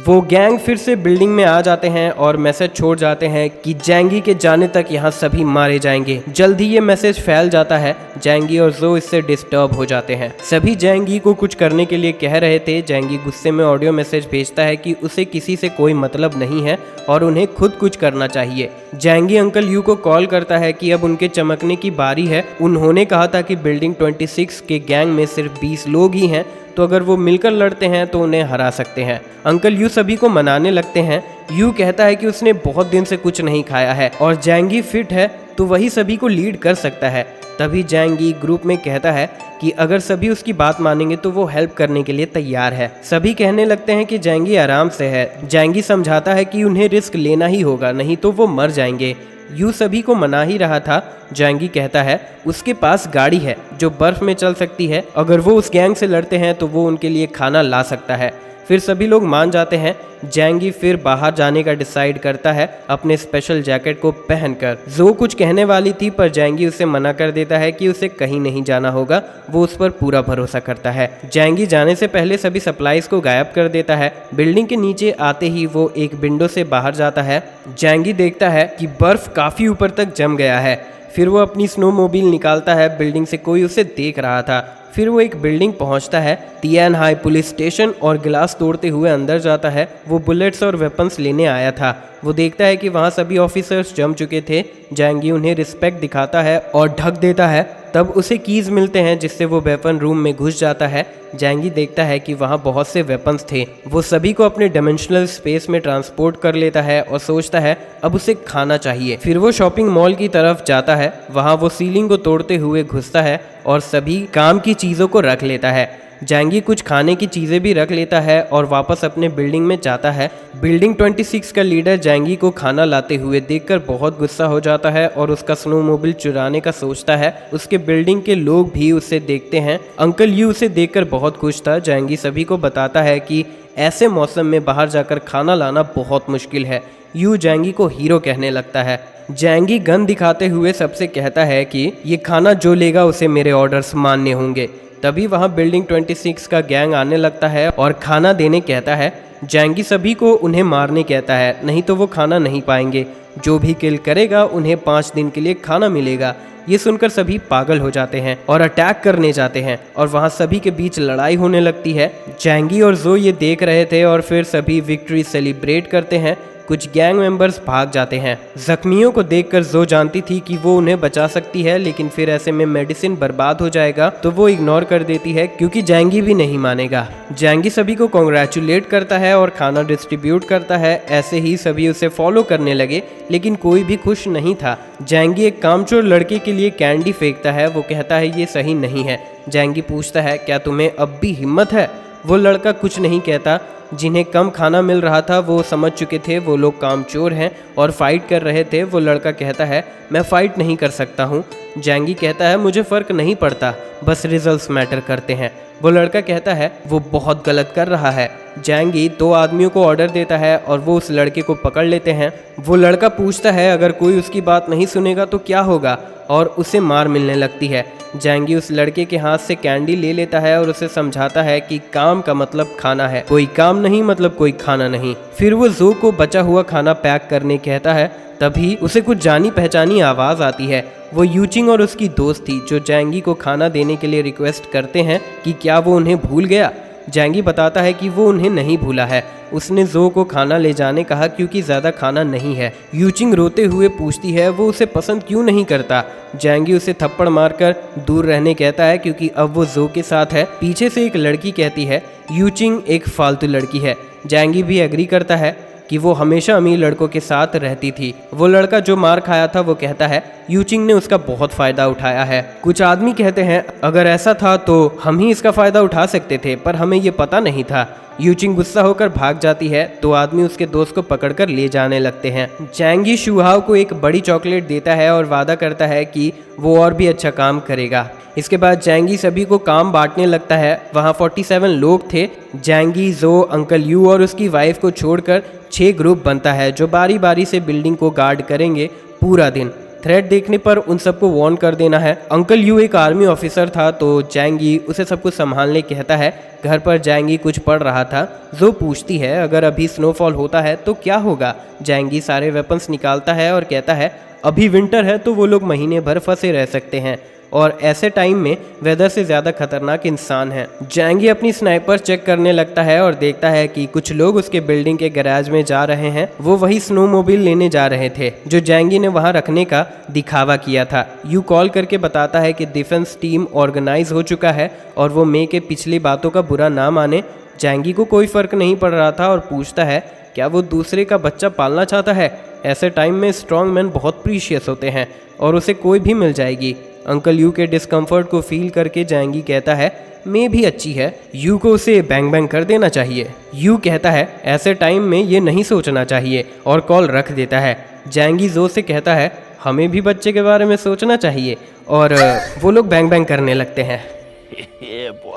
वो गैंग फिर से बिल्डिंग में आ जाते हैं और मैसेज छोड़ जाते हैं कि जैंगी के जाने तक यहाँ सभी मारे जाएंगे। जल्द ही ये मैसेज फैल जाता है। जैंगी और जो इससे डिस्टर्ब हो जाते हैं। सभी जैंगी को कुछ करने के लिए कह रहे थे। जैंगी गुस्से में ऑडियो मैसेज भेजता है कि उसे किसी से कोई मतलब नहीं है और उन्हें खुद कुछ करना चाहिए। जैंगी अंकल यू को कॉल करता है कि अब उनके चमकने की बारी है। उन्होंने कहा था कि बिल्डिंग 26 के गैंग में सिर्फ 20 लोग ही हैं, तो अगर वो मिलकर लड़ते हैं तो उन्हें हरा सकते हैं। अंकल यू सभी को मनाने लगते हैं। यू कहता है कि उसने बहुत दिन से कुछ नहीं खाया है और जैंगी फिट है तो वही सभी को लीड कर सकता है। तभी जैंगी ग्रुप में कहता है कि अगर सभी उसकी बात मानेंगे तो वो हेल्प करने के लिए तैयार है। सभी कहने लगते हैं कि जैंगी आराम से है। जैंगी समझाता है कि उन्हें रिस्क लेना ही होगा, नहीं तो वो मर जाएंगे। यू सभी को मना ही रहा था। जैंगी कहता है उसके पास गाड़ी है जो बर्फ में चल सकती है। अगर वो उस गैंग से लड़ते हैं तो वो उनके लिए खाना ला सकता है। फिर सभी लोग मान जाते हैं। जैंगी फिर बाहर जाने का डिसाइड करता है अपने स्पेशल जैकेट को पहनकर। जो कुछ कहने वाली थी पर जैंगी उसे मना कर देता है कि उसे कहीं नहीं जाना होगा। वो उस पर पूरा भरोसा करता है। जैंगी जाने से पहले सभी सप्लाईज को गायब कर देता है। बिल्डिंग के नीचे आते ही वो एक विंडो से बाहर जाता है। जैंगी देखता है कि बर्फ काफी ऊपर तक जम गया है। फिर वो अपनी स्नोमोबाइल निकालता है। बिल्डिंग से कोई उसे देख रहा था। फिर वो एक बिल्डिंग पहुंचता है, तियान हाई पुलिस स्टेशन, और गिलास तोड़ते हुए अंदर जाता है। वो बुलेट्स और वेपन्स लेने आया था। वो देखता है कि वहाँ सभी ऑफिसर्स जम चुके थे। जैंगी उन्हें रिस्पेक्ट दिखाता है और ढक देता है। तब उसे कीज मिलते हैं जिससे वो वेपन रूम में घुस जाता है। जैंगी देखता है कि वहाँ बहुत से वेपन्स थे। वो सभी को अपने डायमेंशनल स्पेस में ट्रांसपोर्ट कर लेता है और सोचता है अब उसे खाना चाहिए। फिर वो शॉपिंग मॉल की तरफ जाता है। वहाँ वो सीलिंग को तोड़ते हुए घुसता है और सभी काम की चीज़ों को रख लेता है। जैंगी कुछ खाने की चीज़ें भी रख लेता है और वापस अपने बिल्डिंग में जाता है। बिल्डिंग 26 का लीडर जैंगी को खाना लाते हुए देखकर बहुत गुस्सा हो जाता है और उसका स्नोमोबाइल चुराने का सोचता है। उसके बिल्डिंग के लोग भी उसे देखते हैं। अंकल यू उसे देखकर बहुत खुश था। जैंगी सभी को बताता है कि ऐसे मौसम में बाहर जाकर खाना लाना बहुत मुश्किल है। यू जैंगी को हीरो कहने लगता है। जैंगी गन दिखाते हुए सबसे कहता है कि ये खाना जो लेगा उसे मेरे ऑर्डर्स मानने होंगे। तभी वहाँ बिल्डिंग 26 का गैंग आने लगता है और खाना देने कहता है। जैंगी सभी को उन्हें मारने कहता है, नहीं तो वो खाना नहीं पाएंगे। जो भी किल करेगा उन्हें 5 दिन के लिए खाना मिलेगा। ये सुनकर सभी पागल हो जाते हैं और अटैक करने जाते हैं और वहाँ सभी के बीच लड़ाई होने लगती है। जैंगी और जो ये देख रहे थे और फिर सभी विक्ट्री सेलिब्रेट करते हैं। कुछ गैंग मेंबर्स भाग जाते हैं। जख्मियों को देखकर जो जानती थी कि वो उन्हें बचा सकती है, लेकिन फिर ऐसे में मेडिसिन बर्बाद हो जाएगा तो वो इग्नोर कर देती है क्योंकि जैंगी भी नहीं मानेगा। जैंगी सभी को कॉन्ग्रेचुलेट करता है और खाना डिस्ट्रीब्यूट करता है। ऐसे ही सभी उसे फॉलो करने लगे, लेकिन कोई भी खुश नहीं था। जैंगी एक कामचोर लड़के के लिए कैंडी फेंकता है। वो कहता है ये सही नहीं है। जैंगी पूछता है क्या तुम्हें अब भी हिम्मत है? वो लड़का कुछ नहीं कहता। जिन्हें कम खाना मिल रहा था वो समझ चुके थे वो लोग कामचोर हैं और फाइट कर रहे थे। वो लड़का कहता है मैं फाइट नहीं कर सकता हूँ। जैंगी कहता है मुझे फ़र्क नहीं पड़ता, बस रिजल्ट्स मैटर करते हैं। वो लड़का कहता है वो बहुत गलत कर रहा है। जैंगी 2 आदमियों को ऑर्डर देता है और वो उस लड़के को पकड़ लेते हैं। वो लड़का पूछता है अगर कोई उसकी बात नहीं सुनेगा तो क्या होगा, और उसे मार मिलने लगती है। जैंगी उस लड़के के हाथ से कैंडी ले लेता है और उसे समझाता है कि काम का मतलब खाना है, कोई काम नहीं मतलब कोई खाना नहीं। फिर वो जो को बचा हुआ खाना पैक करने कहता है। तभी उसे कुछ जानी पहचानी आवाज़ आती है। वो यूचिंग और उसकी दोस्त थी जो जैंगी को खाना देने के लिए रिक्वेस्ट करते हैं कि क्या वो उन्हें भूल गया। जैंगी बताता है कि वो उन्हें नहीं भूला है। उसने जो को खाना ले जाने कहा क्योंकि ज़्यादा खाना नहीं है। यूचिंग रोते हुए पूछती है वो उसे पसंद क्यों नहीं करता। जैंगी उसे थप्पड़ मारकर दूर रहने कहता है क्योंकि अब वो जो के साथ है। पीछे से एक लड़की कहती है यूचिंग एक फालतू लड़की है। जैंगी भी एग्री करता है कि वो हमेशा अमीर लड़कों के साथ रहती थी। वो लड़का जो मार खाया था वो कहता है यूचिंग ने उसका बहुत फ़ायदा उठाया है। कुछ आदमी कहते हैं अगर ऐसा था तो हम ही इसका फ़ायदा उठा सकते थे, पर हमें ये पता नहीं था। यूचिंग गुस्सा होकर भाग जाती है। 2 आदमी उसके दोस्त को पकड़कर ले जाने लगते हैं। जैंगी शुहाव को एक बड़ी चॉकलेट देता है और वादा करता है कि वो और भी अच्छा काम करेगा। इसके बाद जैंगी सभी को काम बांटने लगता है। वहाँ 47 लोग थे। जैंगी, जो, अंकल यू और उसकी वाइफ को छोड़कर 6 ग्रुप बनता है जो बारी बारी से बिल्डिंग को गार्ड करेंगे पूरा दिन। थ्रेट देखने पर उन सबको वार्न कर देना है। अंकल यू एक आर्मी ऑफिसर था तो जैंगी उसे सब कुछ संभालने कहता है। घर पर जैंगी कुछ पढ़ रहा था। जो पूछती है अगर अभी स्नोफॉल होता है तो क्या होगा। जैंगी सारे वेपन्स निकालता है और कहता है अभी विंटर है तो वो लोग महीने भर फंसे रह सकते हैं और ऐसे टाइम में वेदर से ज़्यादा खतरनाक इंसान है। जैंगी अपनी स्नाइपर चेक करने लगता है और देखता है कि कुछ लोग उसके बिल्डिंग के गैराज में जा रहे हैं। वो वही स्नोमोबाइल लेने जा रहे थे जो जैंगी ने वहां रखने का दिखावा किया था। यू कॉल करके बताता है कि डिफेंस टीम ऑर्गेनाइज हो चुका है और वो मे के पिछली बातों का बुरा ना माने। जैंगी को कोई फर्क नहीं पड़ रहा था और पूछता है क्या वो दूसरे का बच्चा पालना चाहता है। ऐसे टाइम में स्ट्रॉन्ग मैन बहुत प्रीशियस होते हैं और उसे कोई भी मिल जाएगी। अंकल यू के डिस्कम्फर्ट को फील करके जैंगी कहता है मे भी अच्छी है, यू को उसे बैंग बैंग कर देना चाहिए। यू कहता है ऐसे टाइम में ये नहीं सोचना चाहिए और कॉल रख देता है। जैंगी जो से कहता है हमें भी बच्चे के बारे में सोचना चाहिए और वो लोग बैंग बैंग करने लगते हैं।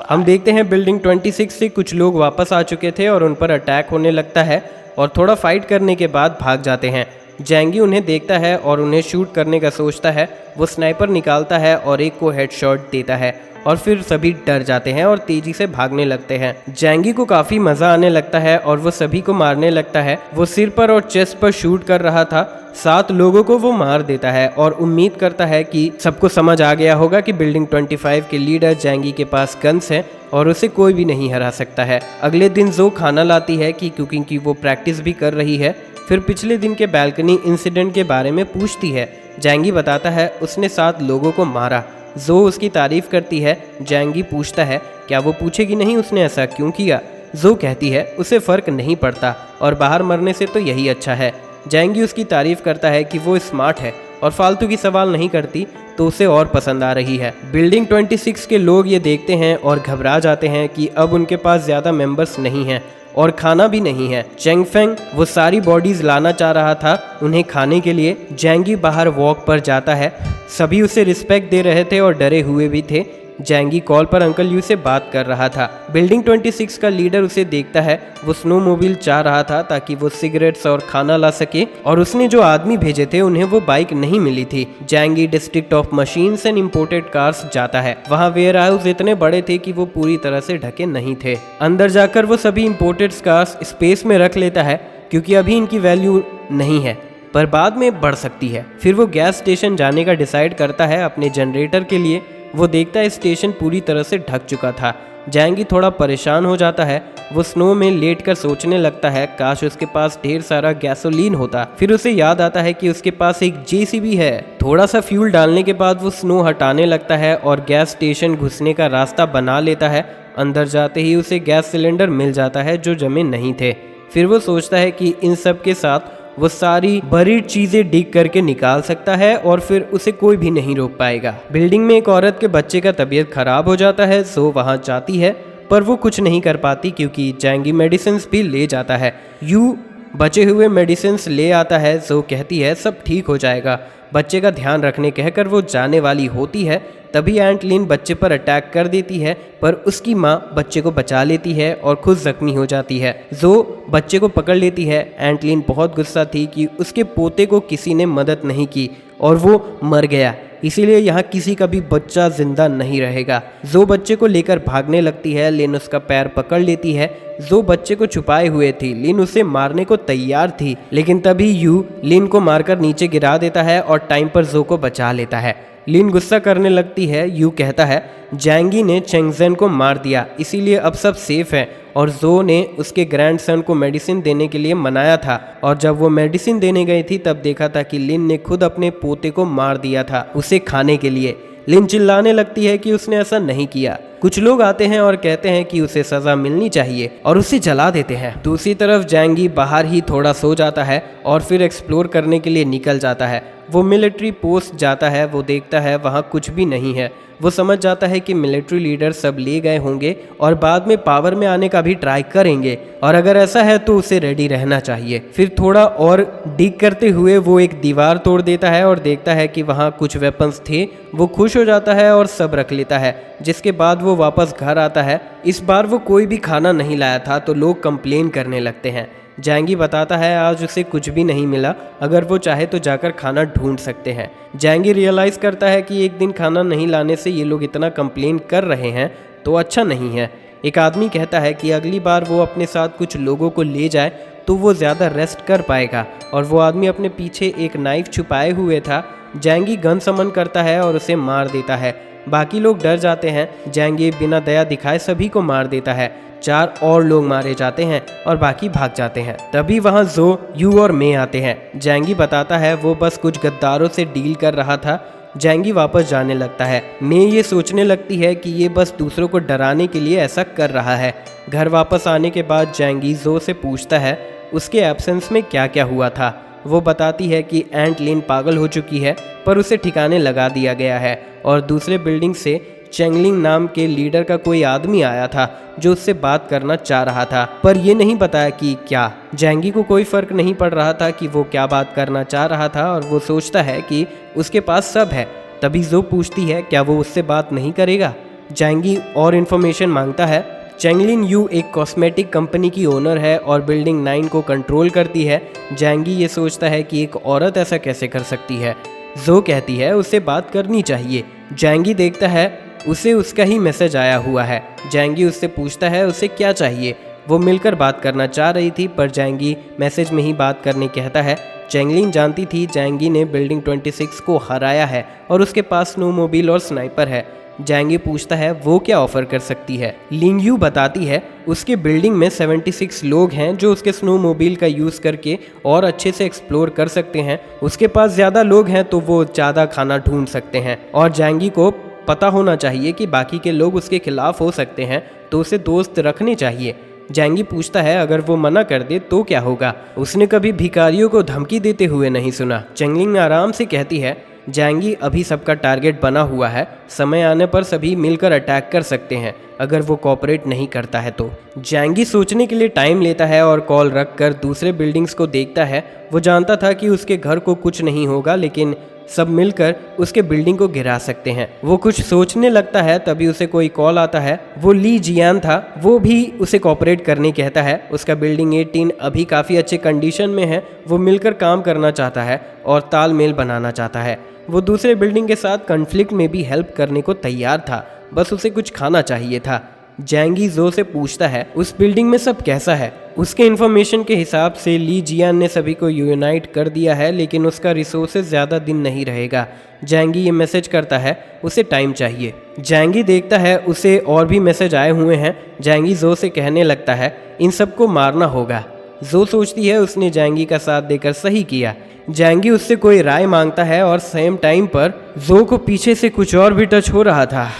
हम देखते हैं बिल्डिंग 26 से कुछ लोग वापस आ चुके थे और उन पर अटैक होने लगता है और थोड़ा फाइट करने के बाद भाग जाते हैं। जैंगी उन्हें देखता है और उन्हें शूट करने का सोचता है। वो स्नाइपर निकालता है और एक को हेडशॉट देता है और फिर सभी डर जाते हैं और तेजी से भागने लगते हैं। जैंगी को काफी मजा आने लगता है और वो सभी को मारने लगता है। वो सिर पर और चेस्ट पर शूट कर रहा था। 7 लोगों को वो मार देता है और उम्मीद करता है कि सबको समझ आ गया होगा कि बिल्डिंग 25 के लीडर जैंगी के पास गन्स है और उसे कोई भी नहीं हरा सकता है। अगले दिन जो खाना लाती है कि कुकिंग की वो प्रैक्टिस भी कर रही है। फिर पिछले दिन के बैल्कनी इंसिडेंट के बारे में पूछती है। जैंगी बताता है उसने 7 लोगों को मारा। जो उसकी तारीफ करती है। जैंगी पूछता है क्या वो पूछेगी नहीं उसने ऐसा क्यों किया। जो कहती है उसे फर्क नहीं पड़ता और बाहर मरने से तो यही अच्छा है। जैंगी उसकी तारीफ करता है कि वो स्मार्ट है और फालतू की सवाल नहीं करती तो उसे और पसंद आ रही है। बिल्डिंग 26 के लोग ये देखते हैं और घबरा जाते हैं कि अब उनके पास ज़्यादा मेंबर्स नहीं हैं और खाना भी नहीं है। चेंग फेंग वो सारी बॉडीज लाना चाह रहा था उन्हें खाने के लिए। जैंगी बाहर वॉक पर जाता है। सभी उसे रिस्पेक्ट दे रहे थे और डरे हुए भी थे। जैंगी कॉल पर अंकल यू से बात कर रहा था। बिल्डिंग 26 का लीडर उसे देखता है। वो स्नोमोबाइल चाह रहा था ताकि वो सिगरेट्स और खाना ला सके और उसने जो आदमी भेजे थे उन्हें वो बाइक नहीं मिली थी। जैंगी district of machines and imported cars जाता है। वहाँ वेयर हाउस इतने बड़े थे कि वो पूरी तरह से ढके नहीं थे। अंदर जाकर वो सभी इंपोर्टेड कार्स स्पेस में रख लेता है क्योंकि अभी इनकी वैल्यू नहीं है पर बाद में बढ़ सकती है। फिर वो गैस स्टेशन जाने का डिसाइड करता है अपने जनरेटर के लिए। वो देखता है स्टेशन पूरी तरह से ढक चुका था। जैंगी थोड़ा परेशान हो जाता है। वो स्नो में लेटकर सोचने लगता है काश उसके पास ढेर सारा गैसोलीन होता। फिर उसे याद आता है कि उसके पास एक जेसीबी है। थोड़ा सा फ्यूल डालने के बाद वो स्नो हटाने लगता है और गैस स्टेशन घुसने का रास्ता बना लेता है। अंदर जाते ही उसे गैस सिलेंडर मिल जाता है जो जमे नहीं थे। फिर वो सोचता है कि इन सब के साथ वो सारी बरीड चीजें डिग करके निकाल सकता है और फिर उसे कोई भी नहीं रोक पाएगा। बिल्डिंग में एक औरत के बच्चे का तबीयत खराब हो जाता है। सो वहां जाती है पर वो कुछ नहीं कर पाती क्योंकि जैंगी मेडिसिन भी ले जाता है। यू बचे हुए मेडिसिन ले आता है। जो कहती है सब ठीक हो जाएगा। बच्चे का ध्यान रखने कहकर वो जाने वाली होती है। तभी एंटलिन बच्चे पर अटैक कर देती है पर उसकी माँ बच्चे को बचा लेती है और खुद जख्मी हो जाती है। जो बच्चे को पकड़ लेती है। एंटलिन बहुत गुस्सा थी कि उसके पोते को किसी ने मदद नहीं की और वो मर गया, इसीलिए यहाँ किसी का भी बच्चा जिंदा नहीं रहेगा। जो बच्चे को लेकर भागने लगती है। लिन उसका पैर पकड़ लेती है। जो बच्चे को छुपाए हुए थी। लिन उसे मारने को तैयार थी लेकिन तभी यू लिन को मारकर नीचे गिरा देता है और टाइम पर जो को बचा लेता है। लिन गुस्सा करने लगती है। यू कहता है जैंगी ने चेंगजेन को मार दिया इसीलिए अब सब सेफ है और जो ने उसके ग्रैंडसन को मेडिसिन देने के लिए मनाया था और जब वो मेडिसिन देने गई थी तब देखा था कि लिन ने खुद अपने पोते को मार दिया था उसे खाने के लिए। लिन चिल्लाने लगती है कि उसने ऐसा नहीं किया। कुछ लोग आते हैं और कहते हैं कि उसे सजा मिलनी चाहिए और उसे जला देते हैं। दूसरी तरफ जैंगी बाहर ही थोड़ा सो जाता है और फिर एक्सप्लोर करने के लिए निकल जाता है। वो मिलिट्री पोस्ट जाता है। वो देखता है वहाँ कुछ भी नहीं है। वो समझ जाता है कि मिलिट्री लीडर सब ले गए होंगे और बाद में पावर में आने का भी ट्राई करेंगे और अगर ऐसा है तो उसे रेडी रहना चाहिए। फिर थोड़ा और डिग करते हुए वो एक दीवार तोड़ देता है और देखता है कि वहाँ कुछ वेपन्स थे। वो खुश हो जाता है और सब रख लेता है जिसके बाद वो वापस घर आता है। इस बार वो कोई भी खाना नहीं लाया था तो लोग कंप्लेन करने लगते हैं। जैंगी बताता है आज उसे कुछ भी नहीं मिला, अगर वो चाहे तो जाकर खाना ढूंढ सकते हैं। जैंगी रियलाइज करता है कि एक दिन खाना नहीं लाने से ये लोग इतना कंप्लेन कर रहे हैं तो अच्छा नहीं है। एक आदमी कहता है कि अगली बार वो अपने साथ कुछ लोगों को ले जाए तो वो ज़्यादा रेस्ट कर पाएगा, और वो आदमी अपने पीछे एक नाइफ छुपाए हुए था। जैंगी गन समन करता है और उसे मार देता है। बाकी लोग डर जाते हैं। जैंगी बिना दया दिखाए सभी को मार देता है। 4 और लोग मारे जाते हैं और बाकी भाग जाते हैं। तभी वहाँ जो, यू और मे आते हैं। जैंगी बताता है वो बस कुछ गद्दारों से डील कर रहा था। जैंगी वापस जाने लगता है। मे ये सोचने लगती है कि ये बस दूसरों को डराने के लिए ऐसा कर रहा है। घर वापस आने के बाद जैंगी जो से पूछता है उसके एब्सेंस में क्या क्या हुआ था। वो बताती है कि एंट लिन पागल हो चुकी है पर उसे ठिकाने लगा दिया गया है, और दूसरे बिल्डिंग से चेंगलिंग नाम के लीडर का कोई आदमी आया था जो उससे बात करना चाह रहा था, पर ये नहीं बताया कि क्या। जैंगी को कोई फर्क नहीं पड़ रहा था कि वो क्या बात करना चाह रहा था, और वो सोचता है कि उसके पास सब है। तभी जो पूछती है क्या वो उससे बात नहीं करेगा। जैंगी और इन्फॉर्मेशन मांगता है। चेंगलिन यू एक कॉस्मेटिक कंपनी की ओनर है और बिल्डिंग 9 को कंट्रोल करती है। जैंगी ये सोचता है कि एक औरत ऐसा कैसे कर सकती है। जो कहती है उससे बात करनी चाहिए। जैंगी देखता है उसे उसका ही मैसेज आया हुआ है। जैंगी उससे पूछता है उसे क्या चाहिए। वो मिलकर बात करना चाह रही थी पर जैंगी मैसेज में ही बात करने कहता है। चेंगलिन जानती थी जैंगी ने बिल्डिंग 26 को हराया है और उसके पास स्नोमोबाइल और स्नाइपर है। जैंगी पूछता है वो क्या ऑफर कर सकती है। लिंग यू बताती है उसके बिल्डिंग में 76 लोग हैं जो उसके स्नोमोबाइल का यूज़ करके और अच्छे से एक्सप्लोर कर सकते हैं। उसके पास ज़्यादा लोग हैं तो वो ज़्यादा खाना ढूंढ सकते हैं, और जैंगी को पता होना चाहिए कि बाकी के लोग उसके खिलाफ हो सकते हैं तो उसे दोस्त रखने चाहिए। जैंगी पूछता है अगर वो मना कर दे तो क्या होगा। उसने कभी भिखारियों को धमकी देते हुए नहीं सुना। चेंगलिंग आराम से कहती है जैंगी अभी सबका टारगेट बना हुआ है, समय आने पर सभी मिलकर अटैक कर सकते हैं अगर वो कोऑपरेट नहीं करता है तो। जैंगी सोचने के लिए टाइम लेता है और कॉल रख कर दूसरे बिल्डिंग्स को देखता है। वो जानता था कि उसके घर को कुछ नहीं होगा, लेकिन सब मिलकर उसके बिल्डिंग को गिरा सकते हैं। वो कुछ सोचने लगता है तभी उसे कोई कॉल आता है। वो ली जियान था। वो भी उसे कोऑपरेट करने कहता है। उसका बिल्डिंग 18 अभी काफ़ी अच्छे कंडीशन में है। वो मिलकर काम करना चाहता है और तालमेल बनाना चाहता है। वो दूसरे बिल्डिंग के साथ कॉन्फ्लिक्ट में भी हेल्प करने को तैयार था, बस उसे कुछ खाना चाहिए था। जैंगी जो से पूछता है उस बिल्डिंग में सब कैसा है। उसके इन्फॉर्मेशन के हिसाब से ली जियान ने सभी को यूनाइट कर दिया है, लेकिन उसका रिसोर्सेज ज़्यादा दिन नहीं रहेगा। जैंगी ये मैसेज करता है उसे टाइम चाहिए। जैंगी देखता है उसे और भी मैसेज आए हुए हैं। जैंगी जो से कहने लगता है इन सबको मारना होगा। जो सोचती है उसने जैंगी का साथ देकर सही किया। जैंगी उससे कोई राय मांगता है और सेम टाइम पर जो को पीछे से कुछ और भी टच हो रहा था।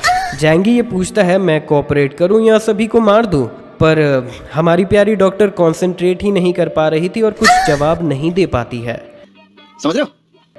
जैंगी ये पूछता है मैं कोऑपरेट करूं या सभी को मार दूं, पर हमारी प्यारी डॉक्टर कंसंट्रेट ही नहीं कर पा रही थी और कुछ जवाब नहीं दे पाती है। समझ रहे हो?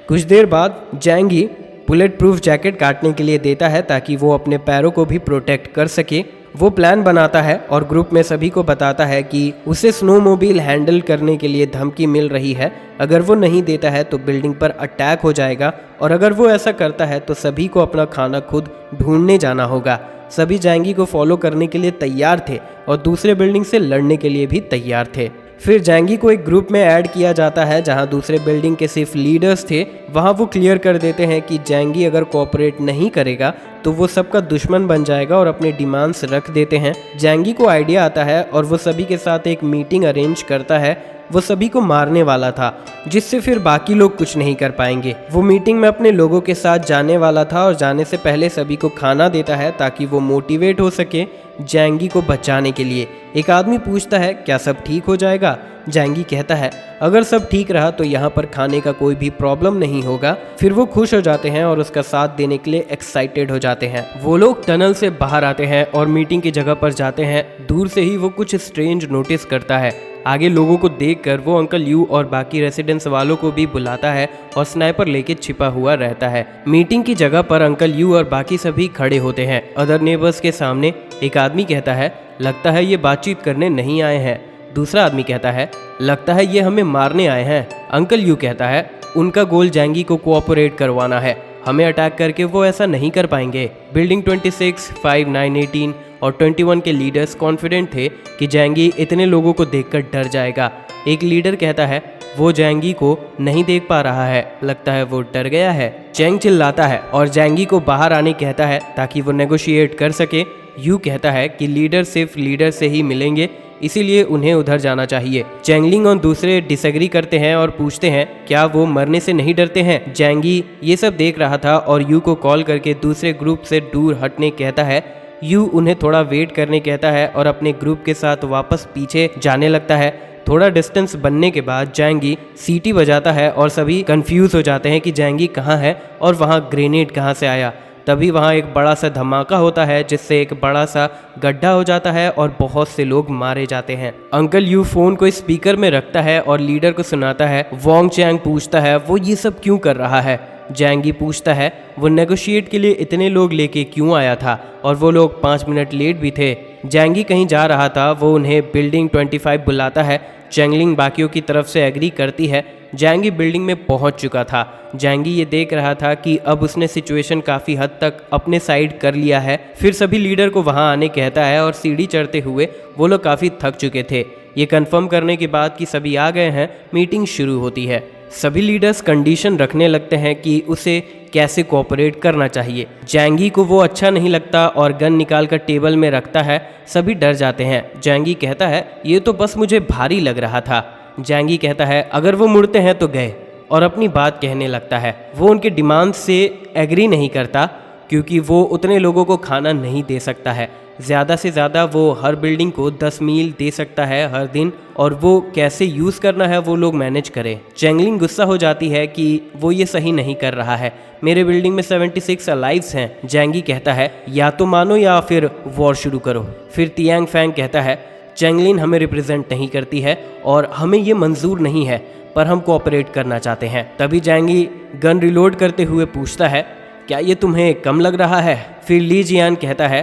कुछ देर बाद जैंगी बुलेट प्रूफ जैकेट काटने के लिए देता है ताकि वो अपने पैरों को भी प्रोटेक्ट कर सके। वो प्लान बनाता है और ग्रुप में सभी को बताता है कि उसे स्नोमोबाइल हैंडल करने के लिए धमकी मिल रही है। अगर वो नहीं देता है तो बिल्डिंग पर अटैक हो जाएगा, और अगर वो ऐसा करता है तो सभी को अपना खाना खुद ढूंढने जाना होगा। सभी जैंगी को फॉलो करने के लिए तैयार थे और दूसरे बिल्डिंग से लड़ने के लिए भी तैयार थे। फिर जैंगी को एक ग्रुप में ऐड किया जाता है जहां दूसरे बिल्डिंग के सिर्फ लीडर्स थे। वहां वो क्लियर कर देते हैं कि जैंगी अगर कोऑपरेट नहीं करेगा तो वो सबका दुश्मन बन जाएगा और अपने डिमांड्स रख देते हैं। जैंगी को आइडिया आता है और वो सभी के साथ एक मीटिंग अरेंज करता है। वो सभी को मारने वाला था जिससे फिर बाकी लोग कुछ नहीं कर पाएंगे। वो मीटिंग में अपने लोगों के साथ जाने वाला था और जाने से पहले सभी को खाना देता है ताकि वो मोटिवेट हो सके जैंगी को बचाने के लिए। एक आदमी पूछता है क्या सब ठीक हो जाएगा। जैंगी कहता है अगर सब ठीक रहा तो यहाँ पर खाने का कोई भी प्रॉब्लम नहीं होगा। फिर वो खुश हो जाते हैं और उसका साथ देने के लिए एक्साइटेड हो जाते हैं। वो लोग टनल से बाहर आते हैं और मीटिंग की जगह पर जाते हैं। दूर से ही वो कुछ स्ट्रेंज नोटिस करता है। आगे लोगों को देखकर वो अंकल यू और बाकी रेसिडेंस वालों को भी बुलाता है और स्नाइपर लेके छिपा हुआ रहता है। मीटिंग की जगह पर अंकल यू और बाकी सभी खड़े होते हैं। अदर नेबर्स के सामने एक आदमी कहता है लगता है ये बातचीत करने नहीं आए हैं। दूसरा आदमी कहता है लगता है ये हमें मारने आए हैं। अंकल यू कहता है उनका गोल जैंगी को कोऑपरेट करवाना है। हमें अटैक करके वो ऐसा नहीं कर पाएंगे। बिल्डिंग 26, 5, 9, 18 और 21 के लीडर्स कॉन्फिडेंट थे कि जैंगी इतने लोगों को देखकर डर जाएगा। एक लीडर कहता है वो जैंगी को नहीं देख पा रहा है, लगता है वो डर गया है। चैंग चिल्लाता है और जैंगी को बाहर आने कहता है ताकि वो नेगोशिएट कर सके। यू कहता है कि लीडर सिर्फ लीडर से ही मिलेंगे, इसीलिए उन्हें उधर जाना चाहिए। जैंगलिंग और दूसरे डिसएग्री करते हैं और पूछते हैं क्या वो मरने से नहीं डरते हैं। जैंगी ये सब देख रहा था और यू को कॉल करके दूसरे ग्रुप से दूर हटने कहता है। यू उन्हें थोड़ा वेट करने कहता है और अपने ग्रुप के साथ वापस पीछे जाने लगता है। थोड़ा डिस्टेंस बनने के बाद जैंगी सीटी बजाता है और सभी कंफ्यूज हो जाते हैं कि जैंगी कहाँ है और वहाँ ग्रेनेड कहाँ से आया। तभी वहाँ एक बड़ा सा धमाका होता है जिससे एक बड़ा सा गड्ढा हो जाता है और बहुत से लोग मारे जाते हैं। अंकल यू फोन को स्पीकर में रखता है और लीडर को सुनाता है। वोंग चैंग पूछता है वो ये सब क्यों कर रहा है। जैंगी पूछता है वो नेगोशिएट के लिए इतने लोग लेके क्यों आया था और वो लोग 5 मिनट लेट भी थे। जैंगी कहीं जा रहा था, वो उन्हें बिल्डिंग 25 बुलाता है। चैंगलिंग बाकियों की तरफ से एग्री करती है। जैंगी बिल्डिंग में पहुंच चुका था। जैंगी ये देख रहा था कि अब उसने सिचुएशन काफ़ी हद तक अपने साइड कर लिया है। फिर सभी लीडर को वहां आने कहता है और सीढ़ी चढ़ते हुए वो लोग काफ़ी थक चुके थे। ये कंफर्म करने के बाद कि सभी आ गए हैं, मीटिंग शुरू होती है। सभी लीडर्स कंडीशन रखने लगते हैं कि उसे कैसे कोऑपरेट करना चाहिए। जैंगी को वो अच्छा नहीं लगता और गन निकाल कर टेबल में रखता है। सभी डर जाते हैं। जैंगी कहता है ये तो बस मुझे भारी लग रहा था। जैंगी कहता है अगर वो मुड़ते हैं तो गए, और अपनी बात कहने लगता है। वो उनके डिमांड से एग्री नहीं करता क्योंकि वो उतने लोगों को खाना नहीं दे सकता है। ज़्यादा से ज़्यादा वो हर बिल्डिंग को 10 मील दे सकता है हर दिन, और वो कैसे यूज़ करना है वो लोग मैनेज करें। चैंगलिंग गुस्सा हो जाती है कि वो ये सही नहीं कर रहा है। मेरे बिल्डिंग में 76 अलाइव्स हैं। जैंगी कहता है या तो मानो या फिर वॉर शुरू करो। फिर तियांग फैंग कहता है चैंगलिन हमें रिप्रेजेंट नहीं करती है और हमें ये मंजूर नहीं है, पर हम कोऑपरेट करना चाहते हैं। तभी जैंगी गन रिलोड करते हुए पूछता है क्या ये तुम्हें कम लग रहा है। फिर ली जियान कहता है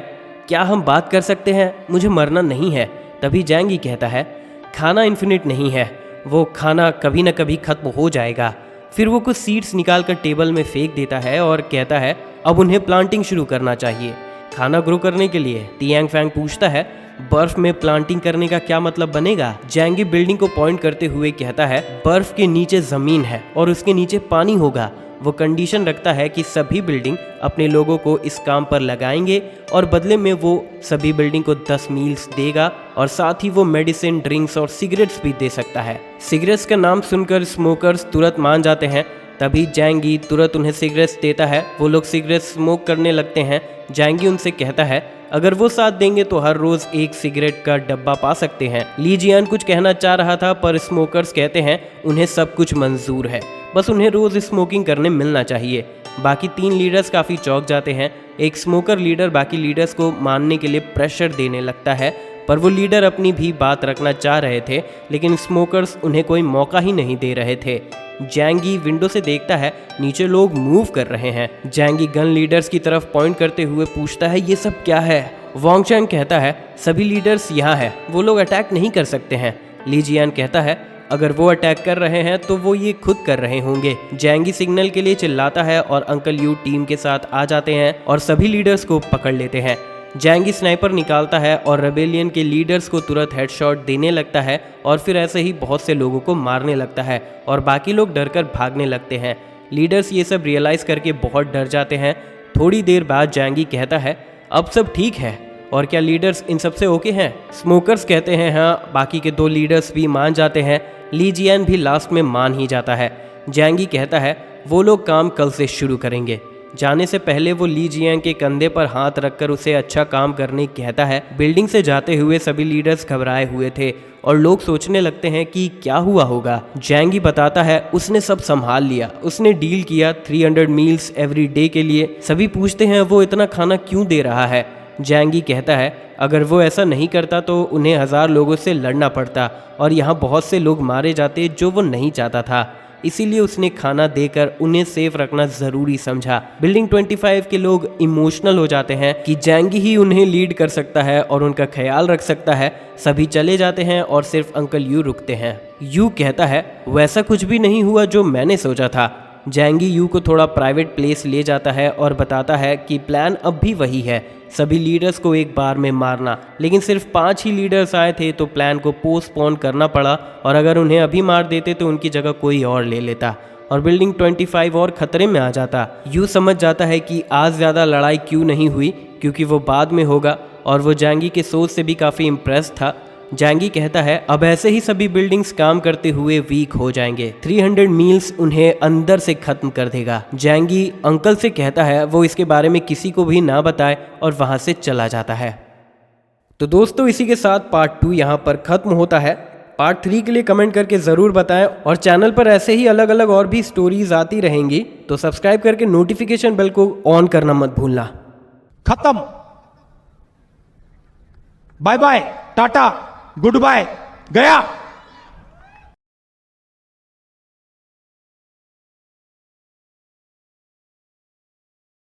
क्या हम बात कर सकते हैं, मुझे मरना नहीं है। तभी जैंगी कहता है खाना इन्फिनिट नहीं है, वो खाना कभी न कभी खत्म हो जाएगा। फिर वो कुछ सीड्स निकाल कर टेबल में फेंक देता है और कहता है अब उन्हें प्लांटिंग शुरू करना चाहिए खाना ग्रो करने के लिए। तियांग फैंग पूछता है बर्फ में प्लांटिंग करने का क्या मतलब बनेगा। जैंगी बिल्डिंग को पॉइंट करते हुए कहता है बर्फ के नीचे जमीन है और उसके नीचे पानी होगा। वो कंडीशन रखता है कि सभी बिल्डिंग अपने लोगों को इस काम पर लगाएंगे और बदले में वो सभी बिल्डिंग को 10 मील्स देगा और साथ ही वो मेडिसिन, ड्रिंक्स और सिगरेट्स भी दे सकता है। सिगरेट्स का नाम सुनकर स्मोकर्स तुरंत मान जाते हैं। तभी जैंगी तुरंत उन्हें सिगरेट्स देता है। वो लोग सिगरेट स्मोक करने लगते हैं। जैंगी उनसे कहता है अगर वो साथ देंगे तो हर रोज 1 सिगरेट का डब्बा पा सकते हैं। ली जियान कुछ कहना चाह रहा था पर स्मोकर्स कहते हैं उन्हें सब कुछ मंजूर है, बस उन्हें रोज स्मोकिंग करने मिलना चाहिए। बाकी 3 लीडर्स काफ़ी चौंक जाते हैं। एक स्मोकर लीडर बाकी लीडर्स को मानने के लिए प्रेशर देने लगता है, पर वो लीडर अपनी भी बात रखना चाह रहे थे लेकिन स्मोकर्स उन्हें कोई मौका ही नहीं दे रहे थे। जैंगी विंडो से देखता है नीचे लोग मूव कर रहे हैं। जैंगी गन लीडर्स की तरफ पॉइंट करते हुए पूछता है ये सब क्या है। वोंग चैंग कहता है सभी लीडर्स यहाँ है, वो लोग अटैक नहीं कर सकते हैं। ली जियान कहता है अगर वो अटैक कर रहे हैं तो वो ये खुद कर रहे होंगे। जैंगी सिग्नल के लिए चिल्लाता है और अंकल यू टीम के साथ आ जाते हैं और सभी लीडर्स को पकड़ लेते हैं। जैंगी स्नाइपर निकालता है और रेबेलियन के लीडर्स को तुरंत हेडशॉट देने लगता है और फिर ऐसे ही बहुत से लोगों को मारने लगता है और बाकी लोग डरकर भागने लगते हैं। लीडर्स ये सब रियलाइज़ करके बहुत डर जाते हैं। थोड़ी देर बाद जैंगी कहता है अब सब ठीक है और क्या लीडर्स इन सब से ओके हैं। स्मोकर्स कहते हैं हाँ। बाकी के 2 लीडर्स भी मान जाते हैं। ली जियान भी लास्ट में मान ही जाता है। जैंगी कहता है वो लोग काम कल से शुरू करेंगे। जाने से पहले वो ली जियांग के कंधे पर हाथ रखकर उसे अच्छा काम करने कहता है। बिल्डिंग से जाते हुए सभी लीडर्स घबराए हुए थे और लोग सोचने लगते हैं कि क्या हुआ होगा। जैंगी बताता है उसने सब संभाल लिया, उसने डील किया 300 मील्स एवरी डे के लिए। सभी पूछते हैं वो इतना खाना क्यों दे रहा है। जैंगी कहता है अगर वो ऐसा नहीं करता तो उन्हें 1000 लोगों से लड़ना पड़ता और यहाँ बहुत से लोग मारे जाते जो वो नहीं चाहता था, इसीलिए उसने खाना देकर उन्हें सेफ रखना ज़रूरी समझा। बिल्डिंग 25 के लोग इमोशनल हो जाते हैं कि जैंगी ही उन्हें लीड कर सकता है और उनका ख्याल रख सकता है। सभी चले जाते हैं और सिर्फ अंकल यू रुकते हैं। यू कहता है वैसा कुछ भी नहीं हुआ जो मैंने सोचा था। जैंगी यू को थोड़ा प्राइवेट प्लेस ले जाता है और बताता है कि प्लान अब भी वही है, सभी लीडर्स को एक बार में मारना। लेकिन सिर्फ 5 ही लीडर्स आए थे तो प्लान को पोस्टपोन करना पड़ा, और अगर उन्हें अभी मार देते तो उनकी जगह कोई और ले लेता और बिल्डिंग 25 और खतरे में आ जाता। यू समझ जाता है कि आज ज़्यादा लड़ाई क्यों नहीं हुई, क्योंकि वो बाद में होगा, और वो जैंगी के सोच से भी काफ़ी इम्प्रेस था। जैंगी कहता है अब ऐसे ही सभी बिल्डिंग्स काम करते हुए वीक हो जाएंगे, 300 मील्स उन्हें अंदर से खत्म कर देगा। जैंगी अंकल से कहता है वो इसके बारे में किसी को भी ना बताए और वहां से चला जाता है। तो दोस्तों इसी के साथ पार्ट 2 यहाँ पर खत्म होता है। पार्ट 3 के लिए कमेंट करके ज़रूर बताएं, और चैनल पर ऐसे ही अलग अलग और भी स्टोरीज आती रहेंगी, तो सब्सक्राइब करके नोटिफिकेशन बेल को ऑन करना मत भूलना। खत्म, bye bye, tata, goodbye, गया।